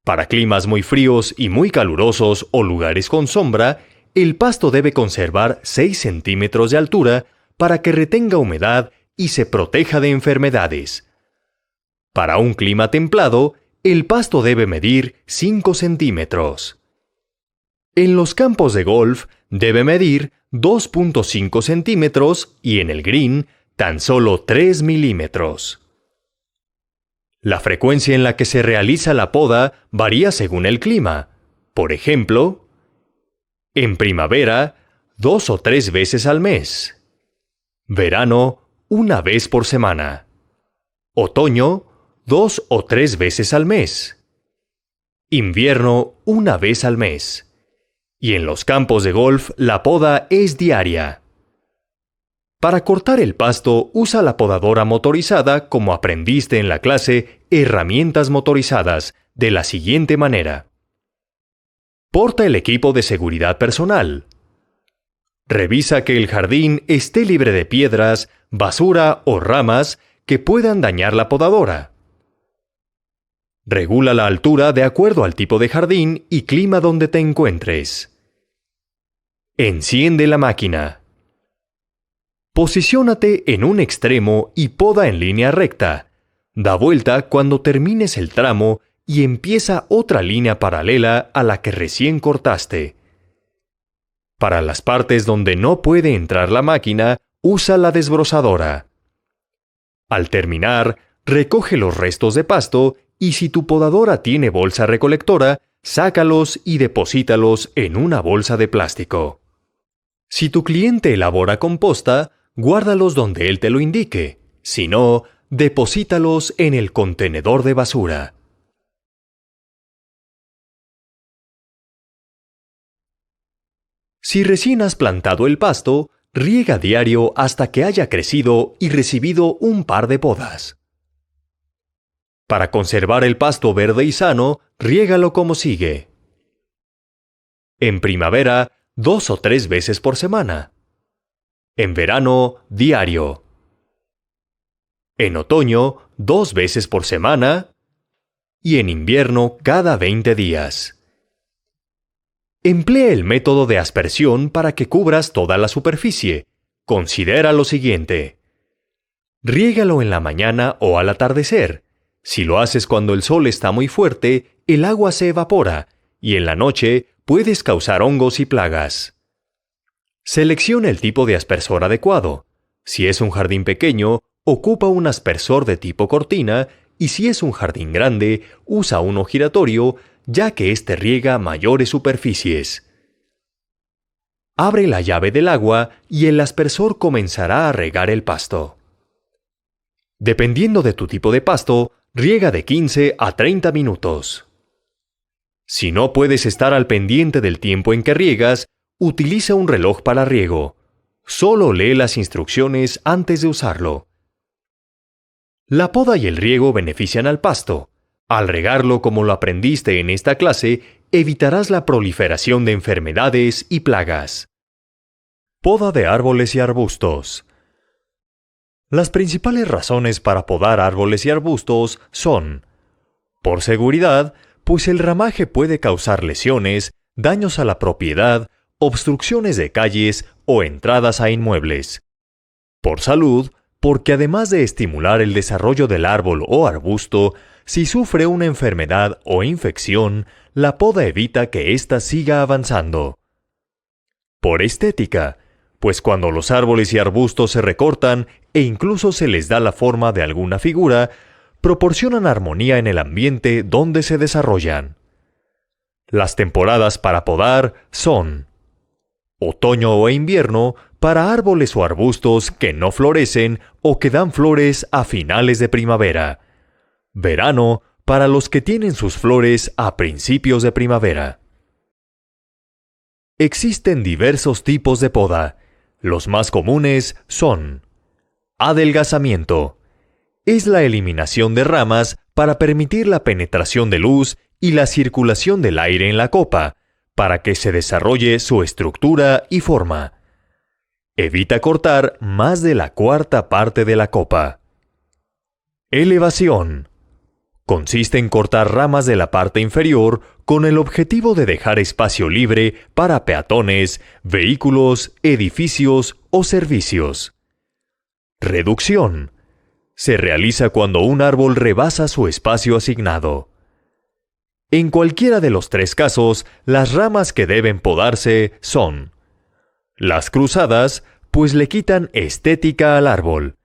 Para climas muy fríos y muy calurosos o lugares con sombra, el pasto debe conservar 6 centímetros de altura para que retenga humedad y se proteja de enfermedades. Para un clima templado, el pasto debe medir 5 centímetros. En los campos de golf debe medir 2.5 centímetros y en el green tan solo 3 milímetros. La frecuencia en la que se realiza la poda varía según el clima. Por ejemplo, en primavera, 2 o 3 veces al mes. Verano, 1 vez por semana. Otoño, 2 o 3 veces al mes. Invierno, 1 vez al mes. Y en los campos de golf, la poda es diaria. Para cortar el pasto, usa la podadora motorizada como aprendiste en la clase Herramientas motorizadas, de la siguiente manera. Porta el equipo de seguridad personal. Revisa que el jardín esté libre de piedras, basura o ramas que puedan dañar la podadora. Regula la altura de acuerdo al tipo de jardín y clima donde te encuentres. Enciende la máquina. Posiciónate en un extremo y poda en línea recta. Da vuelta cuando termines el tramo y empieza otra línea paralela a la que recién cortaste. Para las partes donde no puede entrar la máquina, usa la desbrozadora. Al terminar, recoge los restos de pasto y si tu podadora tiene bolsa recolectora, sácalos y deposítalos en una bolsa de plástico. Si tu cliente elabora composta, guárdalos donde él te lo indique. Si no, deposítalos en el contenedor de basura. Si recién has plantado el pasto, riega diario hasta que haya crecido y recibido un par de podas. Para conservar el pasto verde y sano, riégalo como sigue. En primavera, 2 o 3 veces por semana. En verano, diario. En otoño, 2 veces por semana. Y en invierno, cada 20 días. Emplea el método de aspersión para que cubras toda la superficie. Considera lo siguiente. Riégalo en la mañana o al atardecer. Si lo haces cuando el sol está muy fuerte, el agua se evapora y en la noche puedes causar hongos y plagas. Selecciona el tipo de aspersor adecuado. Si es un jardín pequeño, ocupa un aspersor de tipo cortina y si es un jardín grande, usa uno giratorio, ya que éste riega mayores superficies. Abre la llave del agua y el aspersor comenzará a regar el pasto. Dependiendo de tu tipo de pasto, riega de 15 a 30 minutos. Si no puedes estar al pendiente del tiempo en que riegas, utiliza un reloj para riego. Solo lee las instrucciones antes de usarlo. La poda y el riego benefician al pasto. Al regarlo como lo aprendiste en esta clase, evitarás la proliferación de enfermedades y plagas. Poda de árboles y arbustos. Las principales razones para podar árboles y arbustos son: por seguridad, pues el ramaje puede causar lesiones, daños a la propiedad, obstrucciones de calles o entradas a inmuebles. Por salud, porque además de estimular el desarrollo del árbol o arbusto, si sufre una enfermedad o infección, la poda evita que ésta siga avanzando. Por estética, pues cuando los árboles y arbustos se recortan e incluso se les da la forma de alguna figura, proporcionan armonía en el ambiente donde se desarrollan. Las temporadas para podar son otoño o invierno para árboles o arbustos que no florecen o que dan flores a finales de primavera. Verano para los que tienen sus flores a principios de primavera. Existen diversos tipos de poda. Los más comunes son adelgazamiento. Es la eliminación de ramas para permitir la penetración de luz y la circulación del aire en la copa, para que se desarrolle su estructura y forma. Evita cortar más de la cuarta parte de la copa. Elevación. Consiste en cortar ramas de la parte inferior con el objetivo de dejar espacio libre para peatones, vehículos, edificios o servicios. Reducción. Se realiza cuando un árbol rebasa su espacio asignado. En cualquiera de los tres casos, las ramas que deben podarse son las cruzadas, pues le quitan estética al árbol.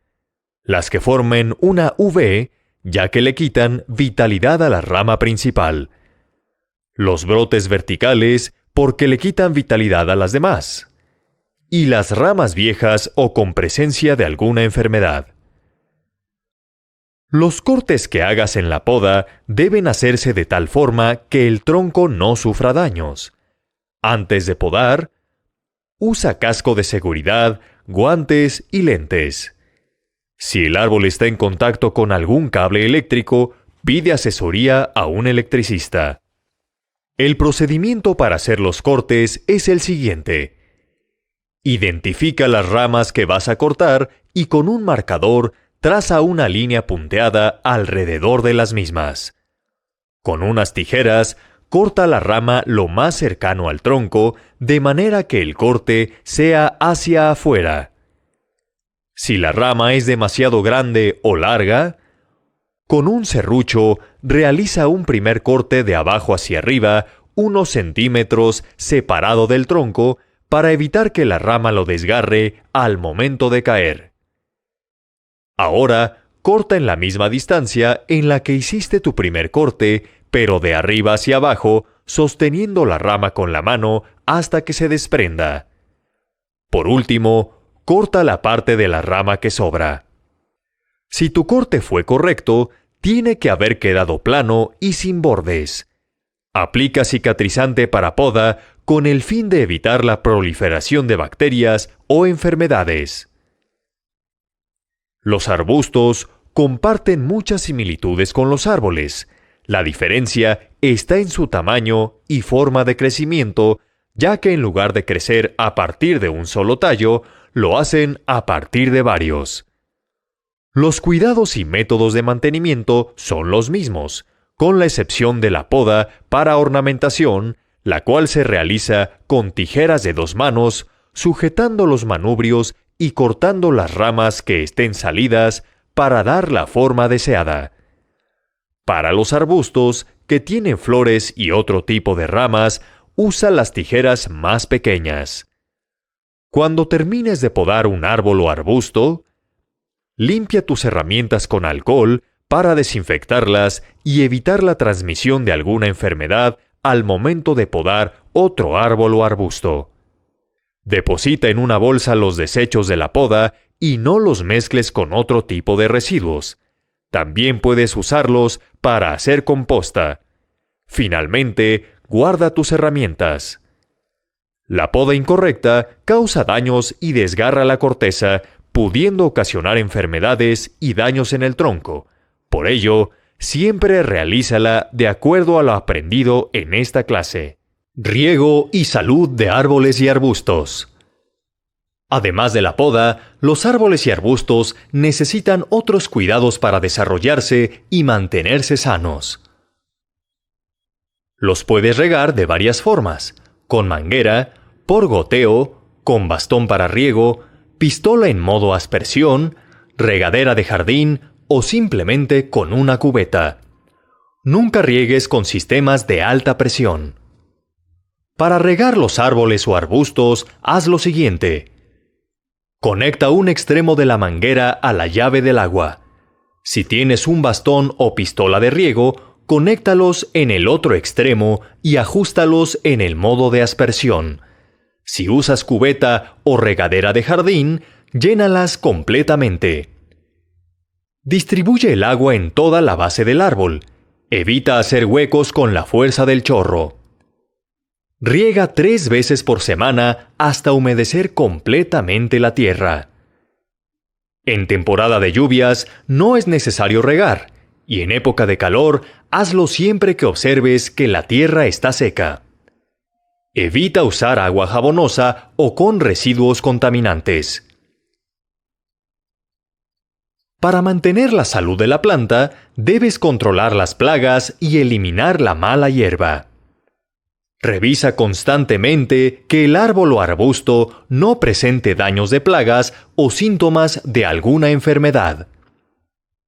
Las que formen una V, ya que le quitan vitalidad a la rama principal. Los brotes verticales, porque le quitan vitalidad a las demás. Y las ramas viejas o con presencia de alguna enfermedad. Los cortes que hagas en la poda deben hacerse de tal forma que el tronco no sufra daños. Antes de podar, usa casco de seguridad, guantes y lentes. Si el árbol está en contacto con algún cable eléctrico, pide asesoría a un electricista. El procedimiento para hacer los cortes es el siguiente. Identifica las ramas que vas a cortar y con un marcador traza una línea punteada alrededor de las mismas. Con unas tijeras, corta la rama lo más cercano al tronco, de manera que el corte sea hacia afuera. Si la rama es demasiado grande o larga, con un serrucho realiza un primer corte de abajo hacia arriba, unos centímetros separado del tronco, para evitar que la rama lo desgarre al momento de caer. Ahora, corta en la misma distancia en la que hiciste tu primer corte, pero de arriba hacia abajo, sosteniendo la rama con la mano hasta que se desprenda. Por último, corta la parte de la rama que sobra. Si tu corte fue correcto, tiene que haber quedado plano y sin bordes. Aplica cicatrizante para poda con el fin de evitar la proliferación de bacterias o enfermedades. Los arbustos comparten muchas similitudes con los árboles. La diferencia está en su tamaño y forma de crecimiento, ya que en lugar de crecer a partir de un solo tallo, lo hacen a partir de varios. Los cuidados y métodos de mantenimiento son los mismos, con la excepción de la poda para ornamentación, la cual se realiza con tijeras de 2 manos, sujetando los manubrios y cortando las ramas que estén salidas para dar la forma deseada. Para los arbustos que tienen flores y otro tipo de ramas, usa las tijeras más pequeñas. Cuando termines de podar un árbol o arbusto, limpia tus herramientas con alcohol para desinfectarlas y evitar la transmisión de alguna enfermedad al momento de podar otro árbol o arbusto. Deposita en una bolsa los desechos de la poda y no los mezcles con otro tipo de residuos. También puedes usarlos para hacer composta. Finalmente, guarda tus herramientas. La poda incorrecta causa daños y desgarra la corteza, pudiendo ocasionar enfermedades y daños en el tronco. Por ello, siempre realízala de acuerdo a lo aprendido en esta clase. Riego y salud de árboles y arbustos. Además de la poda, los árboles y arbustos necesitan otros cuidados para desarrollarse y mantenerse sanos. Los puedes regar de varias formas: con manguera, por goteo, con bastón para riego, pistola en modo aspersión, regadera de jardín o simplemente con una cubeta. Nunca riegues con sistemas de alta presión. Para regar los árboles o arbustos, haz lo siguiente. Conecta un extremo de la manguera a la llave del agua. Si tienes un bastón o pistola de riego, conéctalos en el otro extremo y ajústalos en el modo de aspersión. Si usas cubeta o regadera de jardín, llénalas completamente. Distribuye el agua en toda la base del árbol. Evita hacer huecos con la fuerza del chorro. Riega 3 veces por semana hasta humedecer completamente la tierra. En temporada de lluvias no es necesario regar, y en época de calor hazlo siempre que observes que la tierra está seca. Evita usar agua jabonosa o con residuos contaminantes. Para mantener la salud de la planta, debes controlar las plagas y eliminar la mala hierba. Revisa constantemente que el árbol o arbusto no presente daños de plagas o síntomas de alguna enfermedad.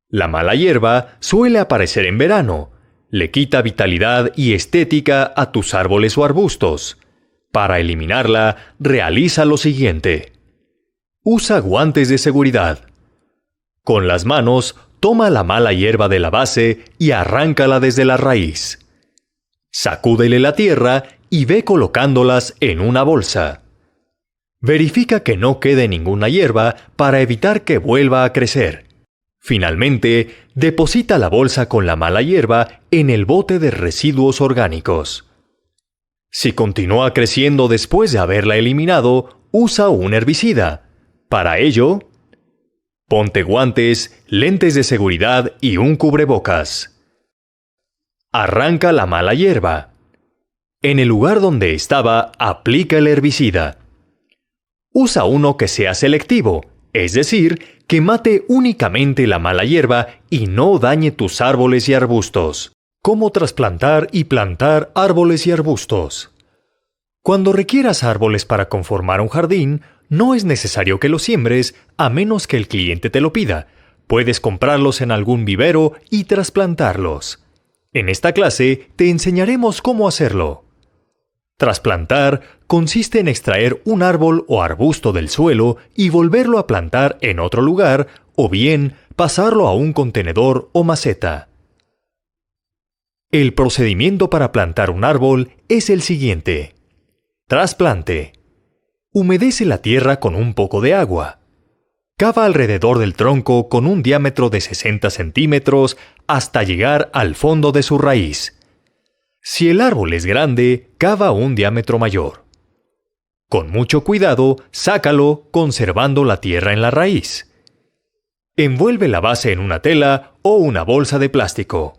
La mala hierba suele aparecer en verano. Le quita vitalidad y estética a tus árboles o arbustos. Para eliminarla, realiza lo siguiente. Usa guantes de seguridad. Con las manos, toma la mala hierba de la base y arráncala desde la raíz. Sacúdele la tierra y ve colocándolas en una bolsa. Verifica que no quede ninguna hierba para evitar que vuelva a crecer. Finalmente, deposita la bolsa con la mala hierba en el bote de residuos orgánicos. Si continúa creciendo después de haberla eliminado, usa un herbicida. Para ello, ponte guantes, lentes de seguridad y un cubrebocas. Arranca la mala hierba. En el lugar donde estaba, aplica el herbicida. Usa uno que sea selectivo, es decir, que mate únicamente la mala hierba y no dañe tus árboles y arbustos. ¿Cómo trasplantar y plantar árboles y arbustos? Cuando requieras árboles para conformar un jardín, no es necesario que los siembres a menos que el cliente te lo pida. Puedes comprarlos en algún vivero y trasplantarlos. En esta clase te enseñaremos cómo hacerlo. Trasplantar consiste en extraer un árbol o arbusto del suelo y volverlo a plantar en otro lugar o bien pasarlo a un contenedor o maceta. El procedimiento para plantar un árbol es el siguiente. Trasplante. Humedece la tierra con un poco de agua. Cava alrededor del tronco con un diámetro de 60 centímetros hasta llegar al fondo de su raíz. Si el árbol es grande, cava un diámetro mayor. Con mucho cuidado, sácalo conservando la tierra en la raíz. Envuelve la base en una tela o una bolsa de plástico.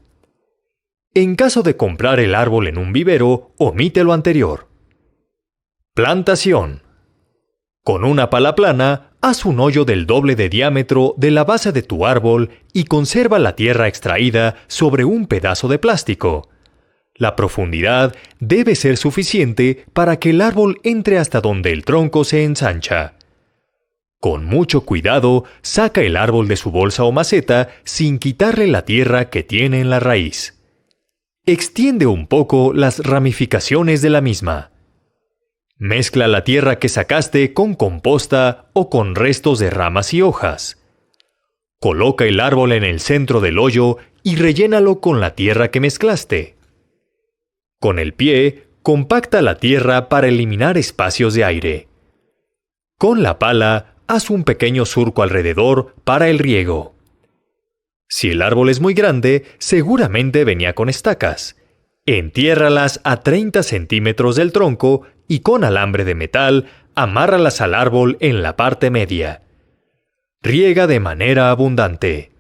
En caso de comprar el árbol en un vivero, omite lo anterior. Plantación. Con una pala plana, haz un hoyo del doble de diámetro de la base de tu árbol y conserva la tierra extraída sobre un pedazo de plástico. La profundidad debe ser suficiente para que el árbol entre hasta donde el tronco se ensancha. Con mucho cuidado, saca el árbol de su bolsa o maceta sin quitarle la tierra que tiene en la raíz. Extiende un poco las ramificaciones de la misma. Mezcla la tierra que sacaste con composta o con restos de ramas y hojas. Coloca el árbol en el centro del hoyo y rellénalo con la tierra que mezclaste. Con el pie, compacta la tierra para eliminar espacios de aire. Con la pala, haz un pequeño surco alrededor para el riego. Si el árbol es muy grande, seguramente venía con estacas. Entiérralas a 30 centímetros del tronco y con alambre de metal, amárralas al árbol en la parte media. Riega de manera abundante.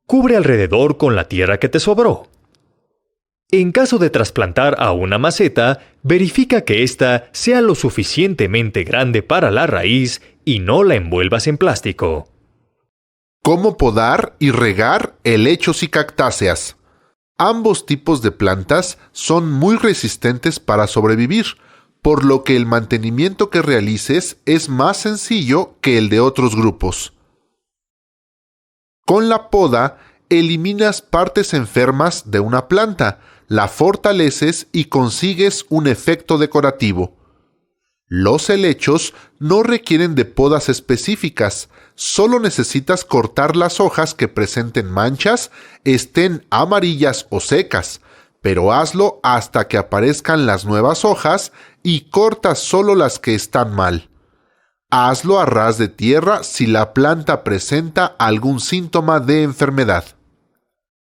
Cubre alrededor con la tierra que te sobró. En caso de trasplantar a una maceta, verifica que ésta sea lo suficientemente grande para la raíz y no la envuelvas en plástico. ¿Cómo podar y regar helechos y cactáceas? Ambos tipos de plantas son muy resistentes para sobrevivir, por lo que el mantenimiento que realices es más sencillo que el de otros grupos. Con la poda, eliminas partes enfermas de una planta, la fortaleces y consigues un efecto decorativo. Los helechos no requieren de podas específicas, solo necesitas cortar las hojas que presenten manchas, estén amarillas o secas, pero hazlo hasta que aparezcan las nuevas hojas y corta solo las que están mal. Hazlo a ras de tierra si la planta presenta algún síntoma de enfermedad.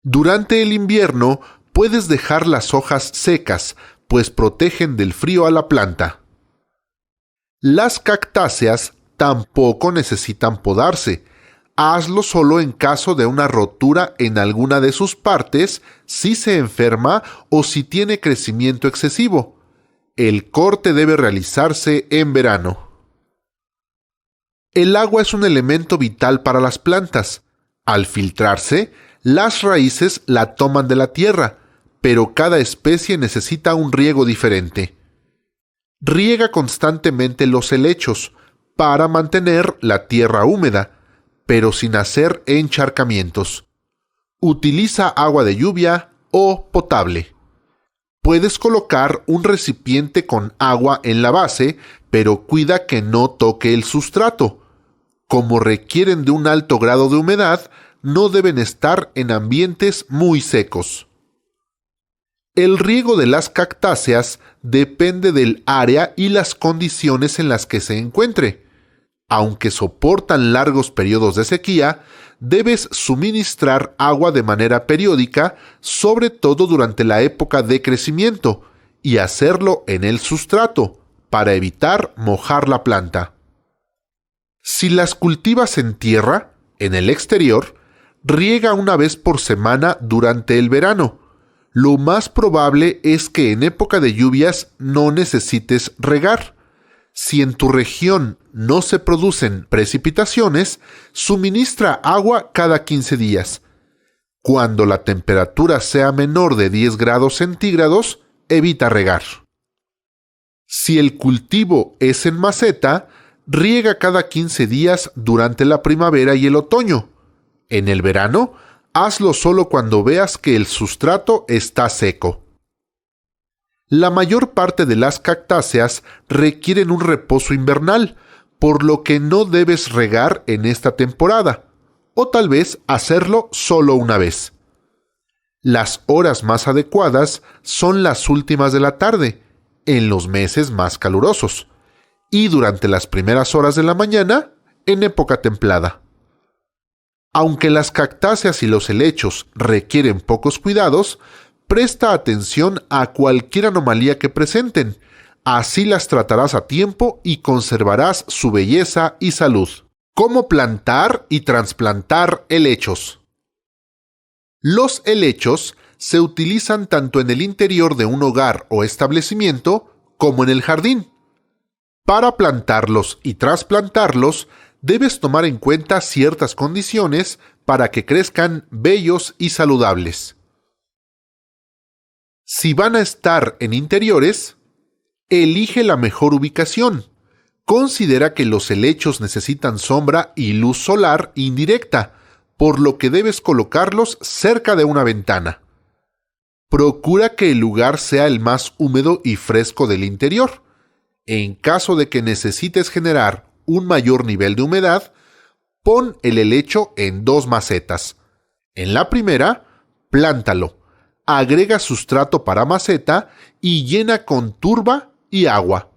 Durante el invierno puedes dejar las hojas secas, pues protegen del frío a la planta. Las cactáceas tampoco necesitan podarse. Hazlo solo en caso de una rotura en alguna de sus partes, si se enferma o si tiene crecimiento excesivo. El corte debe realizarse en verano. El agua es un elemento vital para las plantas. Al filtrarse, las raíces la toman de la tierra, pero cada especie necesita un riego diferente. Riega constantemente los helechos para mantener la tierra húmeda, pero sin hacer encharcamientos. Utiliza agua de lluvia o potable. Puedes colocar un recipiente con agua en la base, pero cuida que no toque el sustrato. Como requieren de un alto grado de humedad, no deben estar en ambientes muy secos. El riego de las cactáceas depende del área y las condiciones en las que se encuentre. Aunque soportan largos periodos de sequía, debes suministrar agua de manera periódica, sobre todo durante la época de crecimiento, y hacerlo en el sustrato, para evitar mojar la planta. Si las cultivas en tierra, en el exterior, riega una vez por semana durante el verano. Lo más probable es que en época de lluvias no necesites regar. Si en tu región no se producen precipitaciones, suministra agua cada 15 días. Cuando la temperatura sea menor de 10 grados centígrados, evita regar. Si el cultivo es en maceta, riega cada 15 días durante la primavera y el otoño. En el verano, hazlo solo cuando veas que el sustrato está seco. La mayor parte de las cactáceas requieren un reposo invernal, por lo que no debes regar en esta temporada, o tal vez hacerlo solo una vez. Las horas más adecuadas son las últimas de la tarde, en los meses más calurosos, y durante las primeras horas de la mañana, en época templada. Aunque las cactáceas y los helechos requieren pocos cuidados, presta atención a cualquier anomalía que presenten. Así las tratarás a tiempo y conservarás su belleza y salud. ¿Cómo plantar y trasplantar helechos? Los helechos se utilizan tanto en el interior de un hogar o establecimiento como en el jardín. Para plantarlos y trasplantarlos, debes tomar en cuenta ciertas condiciones para que crezcan bellos y saludables. Si van a estar en interiores, elige la mejor ubicación. Considera que los helechos necesitan sombra y luz solar indirecta, por lo que debes colocarlos cerca de una ventana. Procura que el lugar sea el más húmedo y fresco del interior. En caso de que necesites generar un mayor nivel de humedad, pon el helecho en 2 macetas. En la primera, plántalo, agrega sustrato para maceta y llena con turba y agua.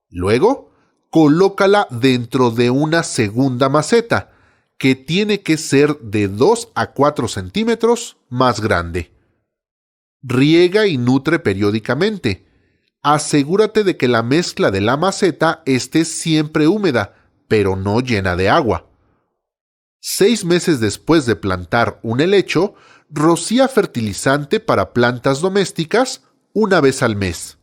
Luego, colócala dentro de una segunda maceta, que tiene que ser de 2 a 4 centímetros más grande. Riega y nutre periódicamente. Asegúrate de que la mezcla de la maceta esté siempre húmeda, pero no llena de agua. 6 meses después de plantar un helecho, rocía fertilizante para plantas domésticas una vez al mes.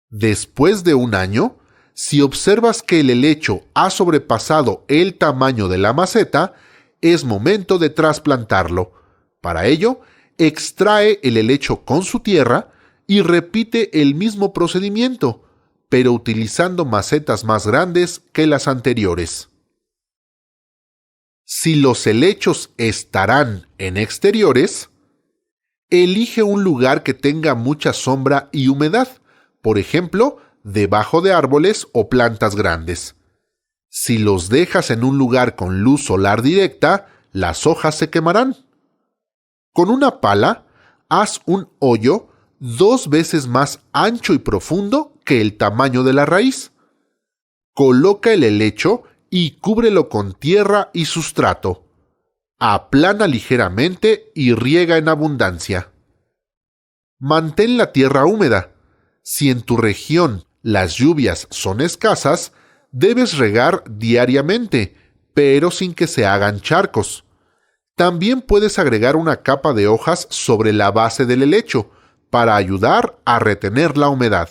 Después de un año, si observas que el helecho ha sobrepasado el tamaño de la maceta, es momento de trasplantarlo. Para ello, extrae el helecho con su tierra y repite el mismo procedimiento, pero utilizando macetas más grandes que las anteriores. Si los helechos estarán en exteriores, elige un lugar que tenga mucha sombra y humedad, por ejemplo, debajo de árboles o plantas grandes. Si los dejas en un lugar con luz solar directa, las hojas se quemarán. Con una pala, haz un hoyo 2 veces más ancho y profundo que el tamaño de la raíz. Coloca el helecho y cúbrelo con tierra y sustrato. Aplana ligeramente y riega en abundancia. Mantén la tierra húmeda. Si en tu región las lluvias son escasas, debes regar diariamente, pero sin que se hagan charcos. También puedes agregar una capa de hojas sobre la base del helecho para ayudar a retener la humedad.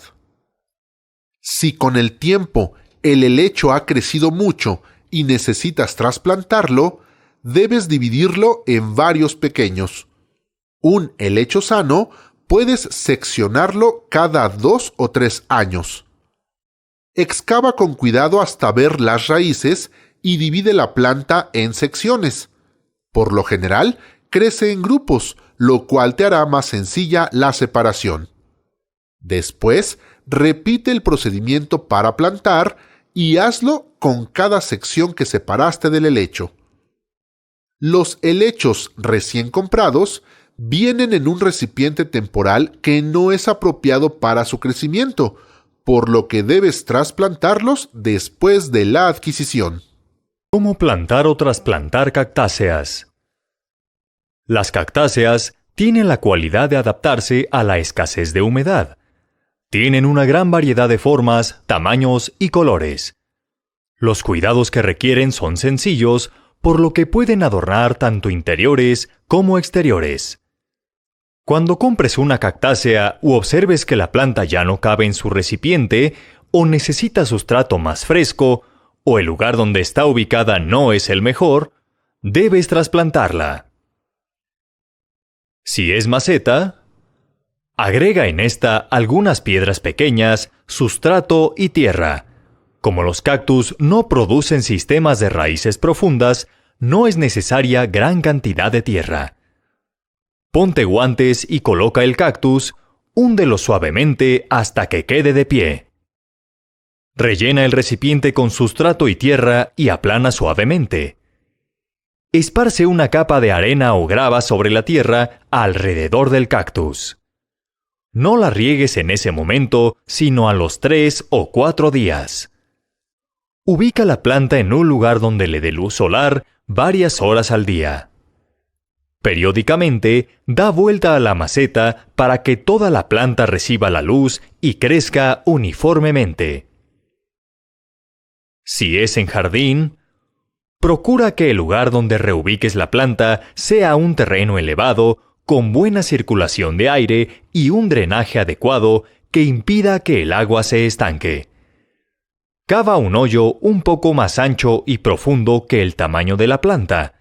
Si con el tiempo el helecho ha crecido mucho y necesitas trasplantarlo, debes dividirlo en varios pequeños. Un helecho sano puedes seccionarlo cada 2 o 3 años. Excava con cuidado hasta ver las raíces y divide la planta en secciones. Por lo general, crece en grupos, lo cual te hará más sencilla la separación. Después, repite el procedimiento para plantar y hazlo con cada sección que separaste del helecho. Los helechos recién comprados vienen en un recipiente temporal que no es apropiado para su crecimiento, por lo que debes trasplantarlos después de la adquisición. ¿Cómo plantar o trasplantar cactáceas? Las cactáceas tienen la cualidad de adaptarse a la escasez de humedad. Tienen una gran variedad de formas, tamaños y colores. Los cuidados que requieren son sencillos, por lo que pueden adornar tanto interiores como exteriores. Cuando compres una cactácea u observes que la planta ya no cabe en su recipiente o necesita sustrato más fresco, o el lugar donde está ubicada no es el mejor, debes trasplantarla. Si es maceta, agrega en esta algunas piedras pequeñas, sustrato y tierra. Como los cactus no producen sistemas de raíces profundas, no es necesaria gran cantidad de tierra. Ponte guantes y coloca el cactus, húndelo suavemente hasta que quede de pie. Rellena el recipiente con sustrato y tierra y aplana suavemente. Esparce una capa de arena o grava sobre la tierra alrededor del cactus. No la riegues en ese momento, sino a los 3 o 4 días. Ubica la planta en un lugar donde le dé luz solar varias horas al día. Periódicamente, da vuelta a la maceta para que toda la planta reciba la luz y crezca uniformemente. Si es en jardín, procura que el lugar donde reubiques la planta sea un terreno elevado, con buena circulación de aire y un drenaje adecuado que impida que el agua se estanque. Cava un hoyo un poco más ancho y profundo que el tamaño de la planta.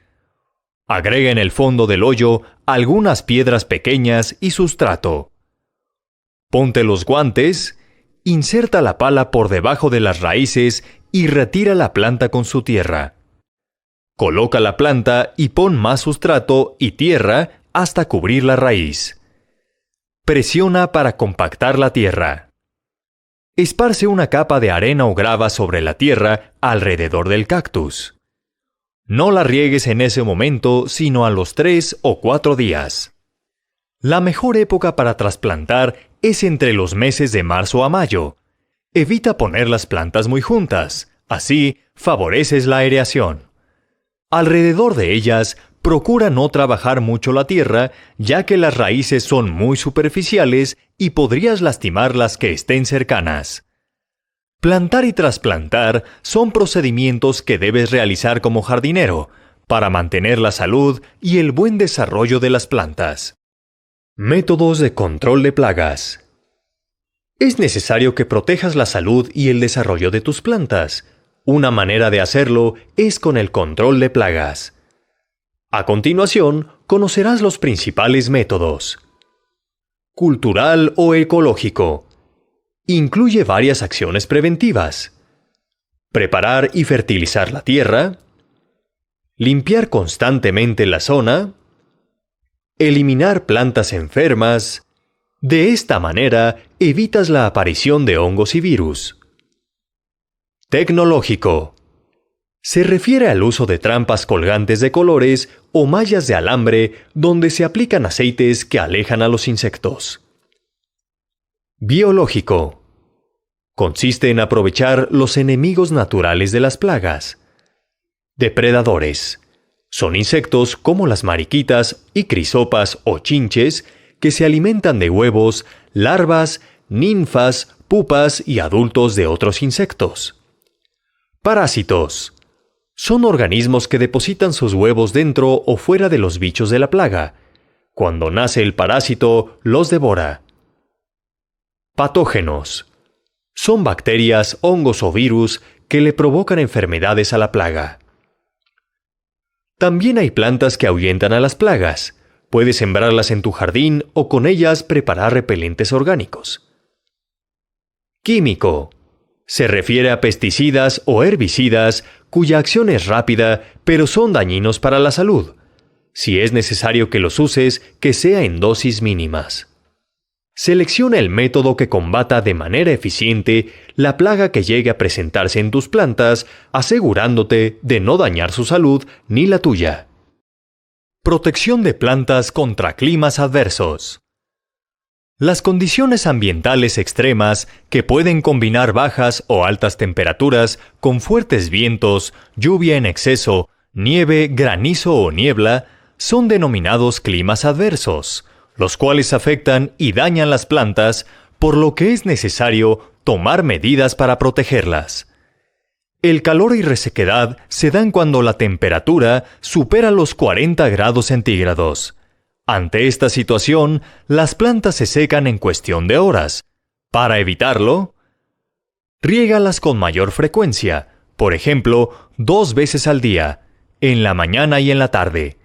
Agrega en el fondo del hoyo algunas piedras pequeñas y sustrato. Ponte los guantes, inserta la pala por debajo de las raíces y retira la planta con su tierra. Coloca la planta y pon más sustrato y tierra hasta cubrir la raíz. Presiona para compactar la tierra. Esparce una capa de arena o grava sobre la tierra alrededor del cactus. No la riegues en ese momento, sino a los 3 o 4 días. La mejor época para trasplantar es entre los meses de marzo a mayo. Evita poner las plantas muy juntas, así favoreces la aireación. Alrededor de ellas, procura no trabajar mucho la tierra, ya que las raíces son muy superficiales y podrías lastimar las que estén cercanas. Plantar y trasplantar son procedimientos que debes realizar como jardinero, para mantener la salud y el buen desarrollo de las plantas. Métodos de control de plagas. Es necesario que protejas la salud y el desarrollo de tus plantas. Una manera de hacerlo es con el control de plagas. A continuación, conocerás los principales métodos. Cultural o ecológico. Incluye varias acciones preventivas. Preparar y fertilizar la tierra. Limpiar constantemente la zona. Eliminar plantas enfermas. De esta manera, evitas la aparición de hongos y virus. Tecnológico. Se refiere al uso de trampas colgantes de colores o mallas de alambre donde se aplican aceites que alejan a los insectos. Biológico. Consiste en aprovechar los enemigos naturales de las plagas. Depredadores. Son insectos como las mariquitas y crisopas o chinches que se alimentan de huevos, larvas, ninfas, pupas y adultos de otros insectos. Parásitos. Son organismos que depositan sus huevos dentro o fuera de los bichos de la plaga. Cuando nace el parásito, los devora. Patógenos. Son bacterias, hongos o virus que le provocan enfermedades a la plaga. También hay plantas que ahuyentan a las plagas. Puedes sembrarlas en tu jardín o con ellas preparar repelentes orgánicos. Químico. Se refiere a pesticidas o herbicidas cuya acción es rápida, pero son dañinos para la salud. Si es necesario que los uses, que sea en dosis mínimas. Selecciona el método que combata de manera eficiente la plaga que llegue a presentarse en tus plantas, asegurándote de no dañar su salud ni la tuya. Protección de plantas contra climas adversos. Las condiciones ambientales extremas, que pueden combinar bajas o altas temperaturas con fuertes vientos, lluvia en exceso, nieve, granizo o niebla, son denominados climas adversos, los cuales afectan y dañan las plantas, por lo que es necesario tomar medidas para protegerlas. El calor y resequedad se dan cuando la temperatura supera los 40 grados centígrados. Ante esta situación, las plantas se secan en cuestión de horas. Para evitarlo, riégalas con mayor frecuencia, por ejemplo, 2 veces al día, en la mañana y en la tarde.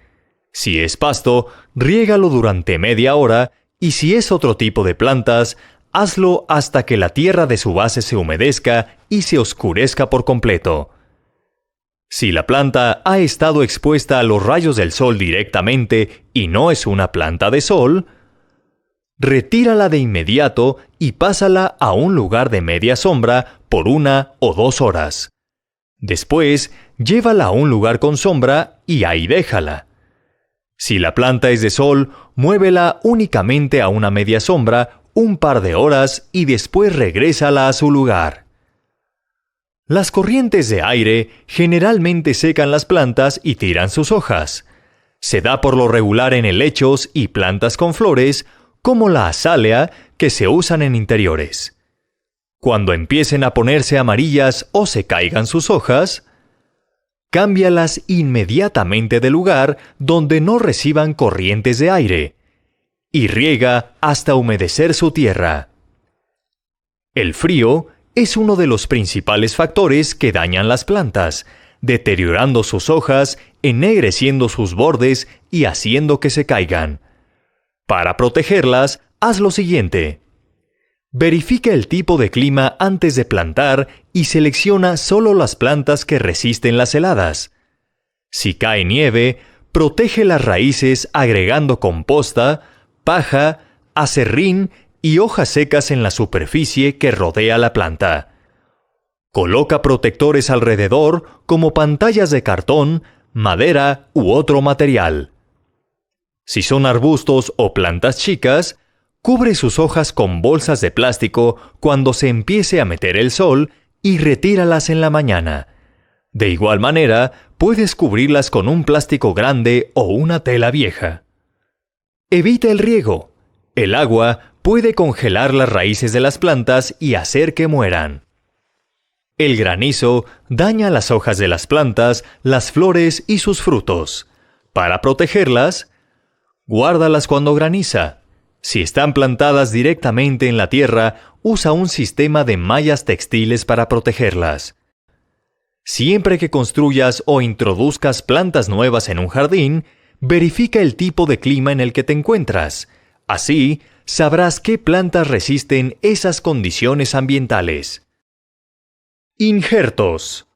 Si es pasto, riégalo durante media hora y si es otro tipo de plantas, hazlo hasta que la tierra de su base se humedezca y se oscurezca por completo. Si la planta ha estado expuesta a los rayos del sol directamente y no es una planta de sol, retírala de inmediato y pásala a un lugar de media sombra por 1 o 2 horas. Después, llévala a un lugar con sombra y ahí déjala. Si la planta es de sol, muévela únicamente a una media sombra un par de horas y después regrésala a su lugar. Las corrientes de aire generalmente secan las plantas y tiran sus hojas. Se da por lo regular en helechos y plantas con flores, como la azalea, que se usan en interiores. Cuando empiecen a ponerse amarillas o se caigan sus hojas, cámbialas inmediatamente de lugar donde no reciban corrientes de aire y riega hasta humedecer su tierra. El frío es uno de los principales factores que dañan las plantas, deteriorando sus hojas, ennegreciendo sus bordes y haciendo que se caigan. Para protegerlas, haz lo siguiente. Verifica el tipo de clima antes de plantar y selecciona solo las plantas que resisten las heladas. Si cae nieve, protege las raíces agregando composta, paja, acerrín y hojas secas en la superficie que rodea la planta. Coloca protectores alrededor como pantallas de cartón, madera u otro material. Si son arbustos o plantas chicas, cubre sus hojas con bolsas de plástico cuando se empiece a meter el sol y retíralas en la mañana. De igual manera, puedes cubrirlas con un plástico grande o una tela vieja. Evita el riego. El agua puede congelar las raíces de las plantas y hacer que mueran. El granizo daña las hojas de las plantas, las flores y sus frutos. Para protegerlas, guárdalas cuando graniza. Si están plantadas directamente en la tierra, usa un sistema de mallas textiles para protegerlas. Siempre que construyas o introduzcas plantas nuevas en un jardín, verifica el tipo de clima en el que te encuentras. Así, sabrás qué plantas resisten esas condiciones ambientales. Injertos.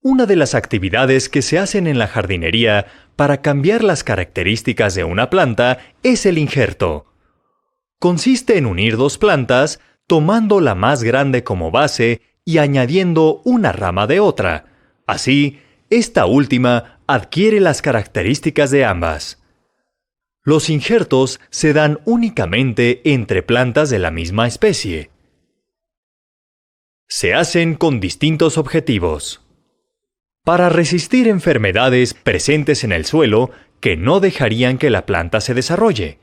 Una de las actividades que se hacen en la jardinería para cambiar las características de una planta es el injerto. consiste en unir dos plantas, tomando la más grande como base y añadiendo una rama de otra. Así, esta última adquiere las características de ambas. Los injertos se dan únicamente entre plantas de la misma especie. Se hacen con distintos objetivos. Para resistir enfermedades presentes en el suelo que no dejarían que la planta se desarrolle.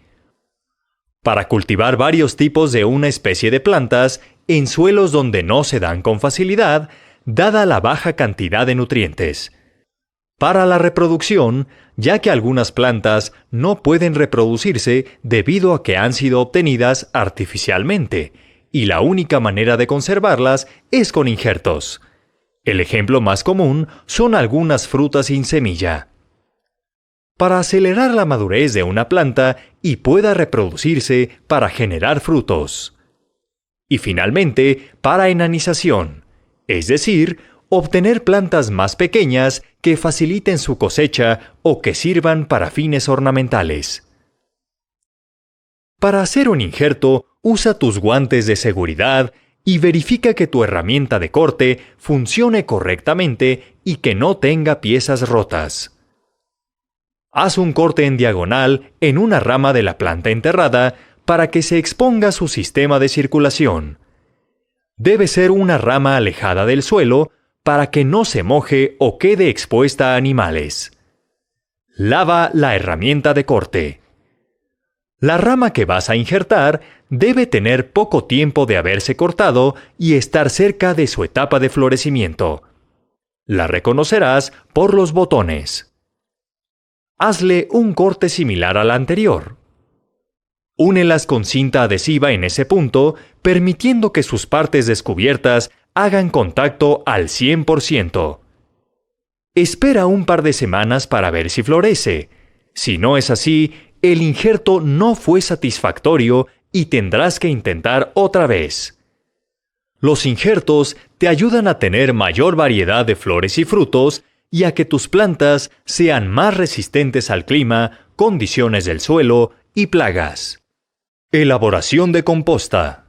Para cultivar varios tipos de una especie de plantas en suelos donde no se dan con facilidad, dada la baja cantidad de nutrientes. Para la reproducción, ya que algunas plantas no pueden reproducirse debido a que han sido obtenidas artificialmente, y la única manera de conservarlas es con injertos. El ejemplo más común son algunas frutas sin semilla. Para acelerar la madurez de una planta y pueda reproducirse para generar frutos. Y finalmente, para enanización, es decir, obtener plantas más pequeñas que faciliten su cosecha o que sirvan para fines ornamentales. Para hacer un injerto, usa tus guantes de seguridad y verifica que tu herramienta de corte funcione correctamente y que no tenga piezas rotas. Haz un corte en diagonal en una rama de la planta enterrada para que se exponga su sistema de circulación. Debe ser una rama alejada del suelo para que no se moje o quede expuesta a animales. Lava la herramienta de corte. La rama que vas a injertar debe tener poco tiempo de haberse cortado y estar cerca de su etapa de florecimiento. La reconocerás por los botones. Hazle un corte similar al anterior. Únelas con cinta adhesiva en ese punto, permitiendo que sus partes descubiertas hagan contacto al 100%. Espera un par de semanas para ver si florece. Si no es así, el injerto no fue satisfactorio y tendrás que intentar otra vez. Los injertos te ayudan a tener mayor variedad de flores y frutos y a que tus plantas sean más resistentes al clima, condiciones del suelo y plagas. Elaboración de composta.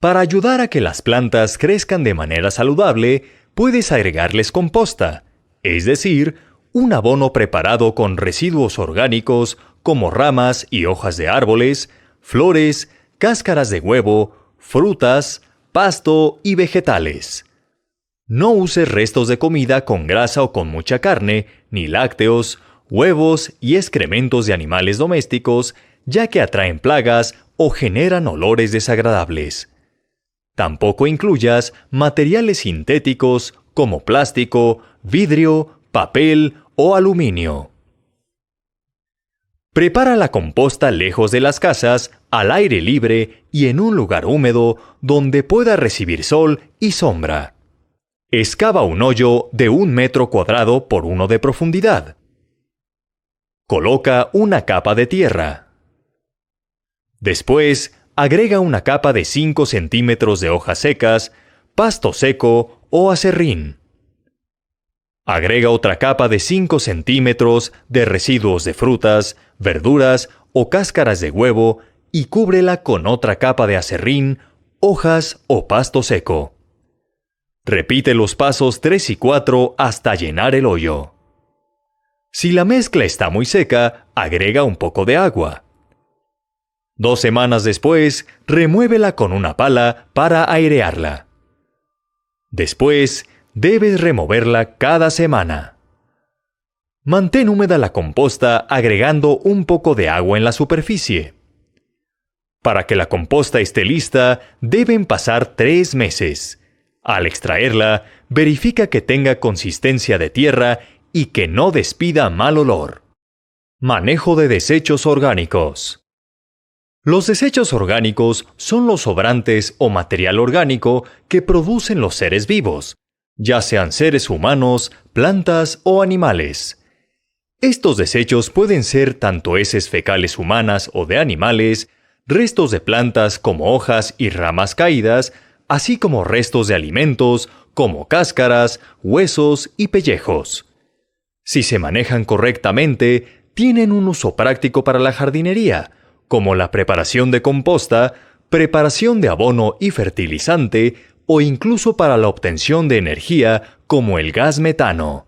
Para ayudar a que las plantas crezcan de manera saludable, puedes agregarles composta, es decir, un abono preparado con residuos orgánicos como ramas y hojas de árboles, flores, cáscaras de huevo, frutas, pasto y vegetales. No uses restos de comida con grasa o con mucha carne, ni lácteos, huevos y excrementos de animales domésticos, ya que atraen plagas o generan olores desagradables. Tampoco incluyas materiales sintéticos como plástico, vidrio, papel o aluminio. Prepara la composta lejos de las casas, al aire libre y en un lugar húmedo donde pueda recibir sol y sombra. Excava un hoyo de 1 metro cuadrado por 1 de profundidad. Coloca una capa de tierra. Después, agrega una capa de 5 centímetros de hojas secas, pasto seco o acerrín. Agrega otra capa de 5 centímetros de residuos de frutas, verduras o cáscaras de huevo y cúbrela con otra capa de acerrín, hojas o pasto seco. Repite los pasos 3 y 4 hasta llenar el hoyo. Si la mezcla está muy seca, agrega un poco de agua. 2 semanas después, remuévela con una pala para airearla. Después, debes removerla cada semana. Mantén húmeda la composta agregando un poco de agua en la superficie. Para que la composta esté lista, deben pasar 3 meses. Al extraerla, verifica que tenga consistencia de tierra y que no despida mal olor. Manejo de desechos orgánicos. Los desechos orgánicos son los sobrantes o material orgánico que producen los seres vivos, ya sean seres humanos, plantas o animales. Estos desechos pueden ser tanto heces fecales humanas o de animales, restos de plantas como hojas y ramas caídas, así como restos de alimentos como cáscaras, huesos y pellejos. Si se manejan correctamente, tienen un uso práctico para la jardinería, como la preparación de composta, preparación de abono y fertilizante, o incluso para la obtención de energía, como el gas metano.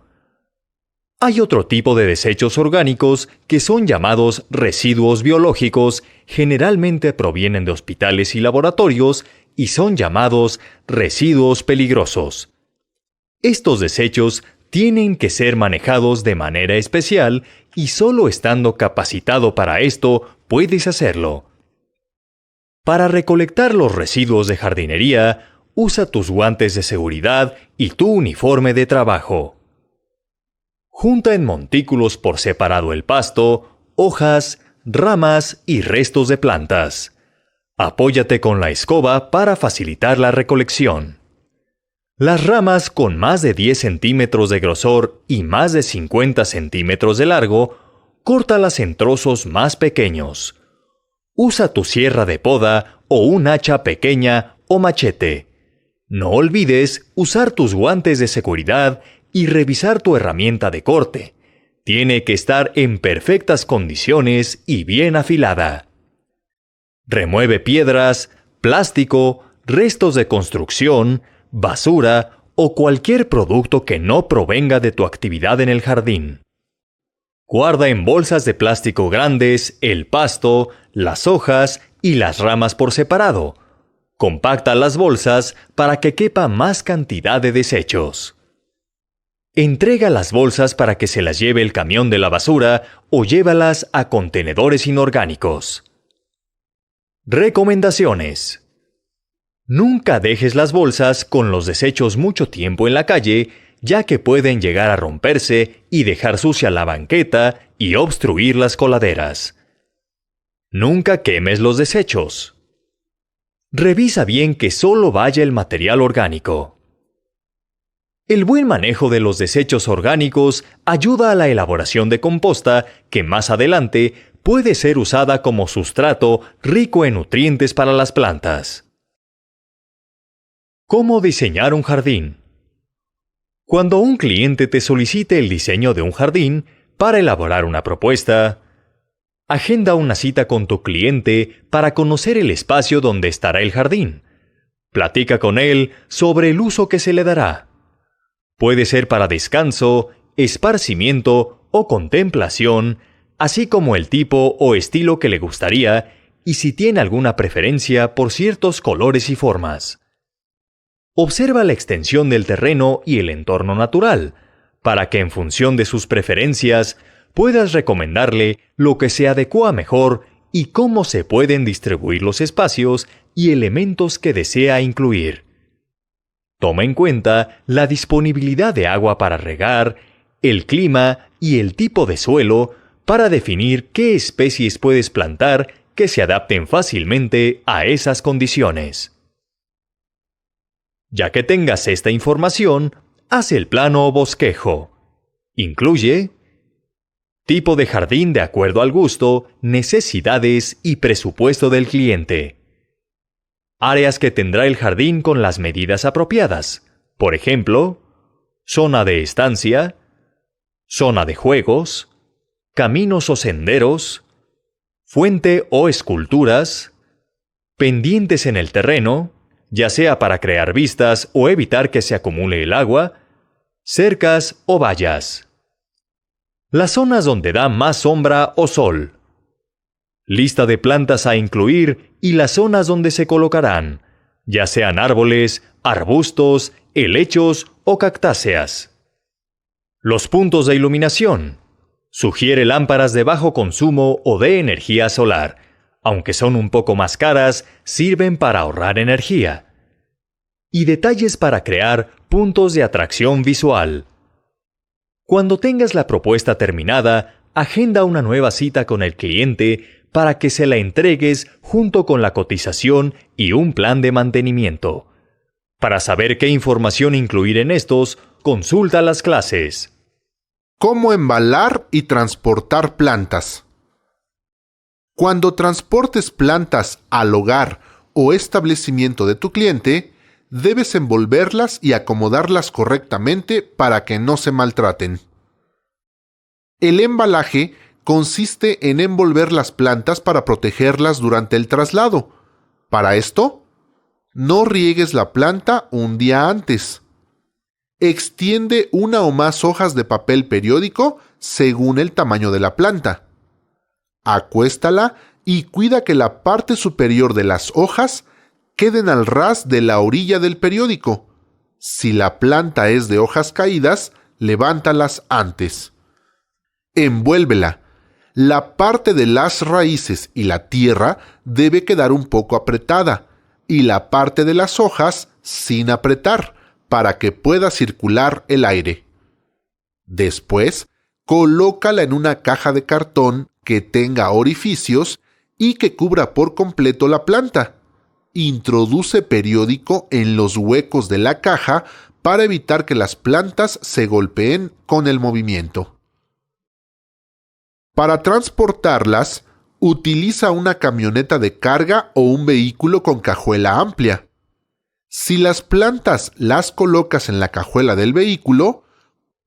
Hay otro tipo de desechos orgánicos que son llamados residuos biológicos, generalmente provienen de hospitales y laboratorios, y son llamados residuos peligrosos. Estos desechos tienen que ser manejados de manera especial y solo estando capacitado para esto puedes hacerlo. Para recolectar los residuos de jardinería, usa tus guantes de seguridad y tu uniforme de trabajo. Junta en montículos por separado el pasto, hojas, ramas y restos de plantas. Apóyate con la escoba para facilitar la recolección. Las ramas con más de 10 centímetros de grosor y más de 50 centímetros de largo, córtalas en trozos más pequeños. Usa tu sierra de poda o un hacha pequeña o machete. No olvides usar tus guantes de seguridad y revisar tu herramienta de corte. Tiene que estar en perfectas condiciones y bien afilada. Remueve piedras, plástico, restos de construcción, basura o cualquier producto que no provenga de tu actividad en el jardín. Guarda en bolsas de plástico grandes el pasto, las hojas y las ramas por separado. Compacta las bolsas para que quepa más cantidad de desechos. Entrega las bolsas para que se las lleve el camión de la basura o llévalas a contenedores inorgánicos. Recomendaciones. Nunca dejes las bolsas con los desechos mucho tiempo en la calle, ya que pueden llegar a romperse y dejar sucia la banqueta y obstruir las coladeras. Nunca quemes los desechos. Revisa bien que solo vaya el material orgánico. El buen manejo de los desechos orgánicos ayuda a la elaboración de composta que más adelante puede ser usada como sustrato rico en nutrientes para las plantas. ¿Cómo diseñar un jardín? Cuando un cliente te solicite el diseño de un jardín para elaborar una propuesta, agenda una cita con tu cliente para conocer el espacio donde estará el jardín. Platica con él sobre el uso que se le dará. Puede ser para descanso, esparcimiento o contemplación, así como el tipo o estilo que le gustaría y si tiene alguna preferencia por ciertos colores y formas. Observa la extensión del terreno y el entorno natural, para que en función de sus preferencias puedas recomendarle lo que se adecua mejor y cómo se pueden distribuir los espacios y elementos que desea incluir. Toma en cuenta la disponibilidad de agua para regar, el clima y el tipo de suelo para definir qué especies puedes plantar que se adapten fácilmente a esas condiciones. Ya que tengas esta información, haz el plano o bosquejo. Incluye tipo de jardín de acuerdo al gusto, necesidades y presupuesto del cliente. Áreas que tendrá el jardín con las medidas apropiadas. Por ejemplo, zona de estancia, zona de juegos, caminos o senderos, fuente o esculturas, pendientes en el terreno, ya sea para crear vistas o evitar que se acumule el agua, cercas o vallas. Las zonas donde da más sombra o sol. Lista de plantas a incluir y las zonas donde se colocarán, ya sean árboles, arbustos, helechos o cactáceas. Los puntos de iluminación. Sugiere lámparas de bajo consumo o de energía solar. Aunque son un poco más caras, sirven para ahorrar energía. Y detalles para crear puntos de atracción visual. Cuando tengas la propuesta terminada, agenda una nueva cita con el cliente para que se la entregues junto con la cotización y un plan de mantenimiento. Para saber qué información incluir en estos, consulta las clases. ¿Cómo embalar y transportar plantas? Cuando transportes plantas al hogar o establecimiento de tu cliente, debes envolverlas y acomodarlas correctamente para que no se maltraten. El embalaje consiste en envolver las plantas para protegerlas durante el traslado. Para esto, no riegues la planta un día antes. Extiende una o más hojas de papel periódico según el tamaño de la planta. Acuéstala y cuida que la parte superior de las hojas queden al ras de la orilla del periódico. Si la planta es de hojas caídas, levántalas antes. Envuélvela. La parte de las raíces y la tierra debe quedar un poco apretada y la parte de las hojas sin apretar para que pueda circular el aire. Después, colócala en una caja de cartón que tenga orificios y que cubra por completo la planta. Introduce periódico en los huecos de la caja para evitar que las plantas se golpeen con el movimiento. Para transportarlas, utiliza una camioneta de carga o un vehículo con cajuela amplia. Si las plantas las colocas en la cajuela del vehículo,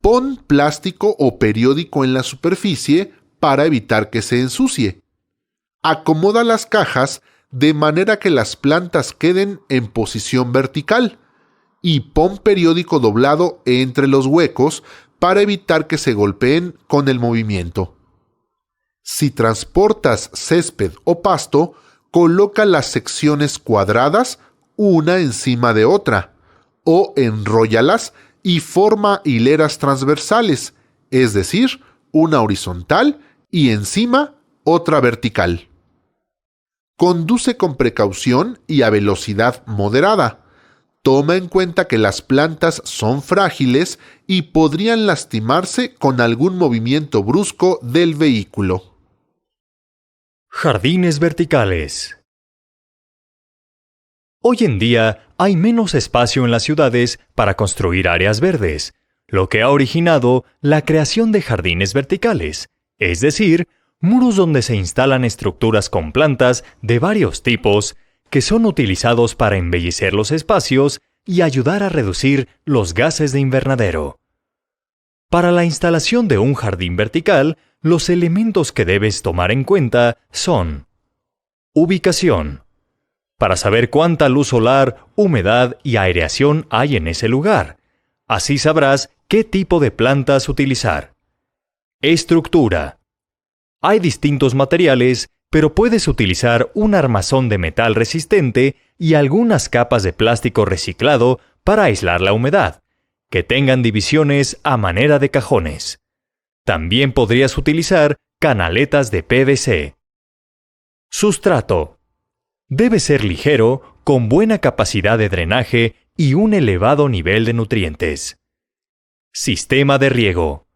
pon plástico o periódico en la superficie para evitar que se ensucie. Acomoda las cajas de manera que las plantas queden en posición vertical y pon periódico doblado entre los huecos para evitar que se golpeen con el movimiento. Si transportas césped o pasto, coloca las secciones cuadradas una encima de otra, o enróllalas y forma hileras transversales, es decir, una horizontal y encima otra vertical. Conduce con precaución y a velocidad moderada. Toma en cuenta que las plantas son frágiles y podrían lastimarse con algún movimiento brusco del vehículo. Jardines verticales. Hoy en día hay menos espacio en las ciudades para construir áreas verdes, lo que ha originado la creación de jardines verticales, es decir, muros donde se instalan estructuras con plantas de varios tipos que son utilizados para embellecer los espacios y ayudar a reducir los gases de invernadero. Para la instalación de un jardín vertical, los elementos que debes tomar en cuenta son: ubicación, para saber cuánta luz solar, humedad y aireación hay en ese lugar. Así sabrás qué tipo de plantas utilizar. Estructura. Hay distintos materiales, pero puedes utilizar un armazón de metal resistente y algunas capas de plástico reciclado para aislar la humedad, que tengan divisiones a manera de cajones. También podrías utilizar canaletas de PVC. Sustrato. Debe ser ligero, con buena capacidad de drenaje y un elevado nivel de nutrientes. Sistema de riego.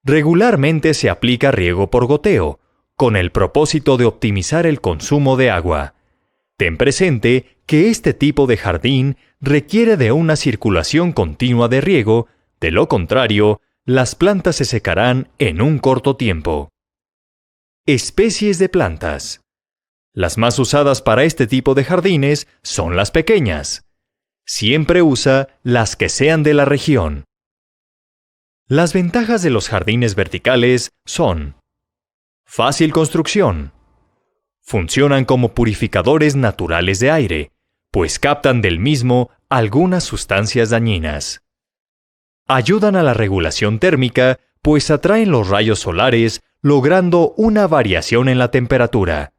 Regularmente se aplica riego por goteo, con el propósito de optimizar el consumo de agua. Ten presente que este tipo de jardín requiere de una circulación continua de riego, de lo contrario, las plantas se secarán en un corto tiempo. Especies de plantas. Las más usadas para este tipo de jardines son las pequeñas. Siempre usa las que sean de la región. Las ventajas de los jardines verticales son: fácil construcción. Funcionan como purificadores naturales de aire, pues captan del mismo algunas sustancias dañinas. Ayudan a la regulación térmica, pues atraen los rayos solares, logrando una variación en la temperatura.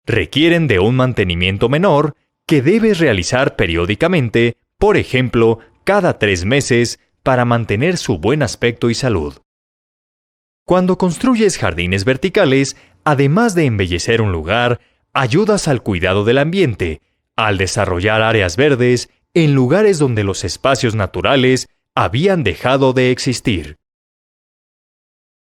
Requieren de un mantenimiento menor que debes realizar periódicamente, por ejemplo, cada 3 meses, para mantener su buen aspecto y salud. Cuando construyes jardines verticales, además de embellecer un lugar, ayudas al cuidado del ambiente, al desarrollar áreas verdes en lugares donde los espacios naturales habían dejado de existir.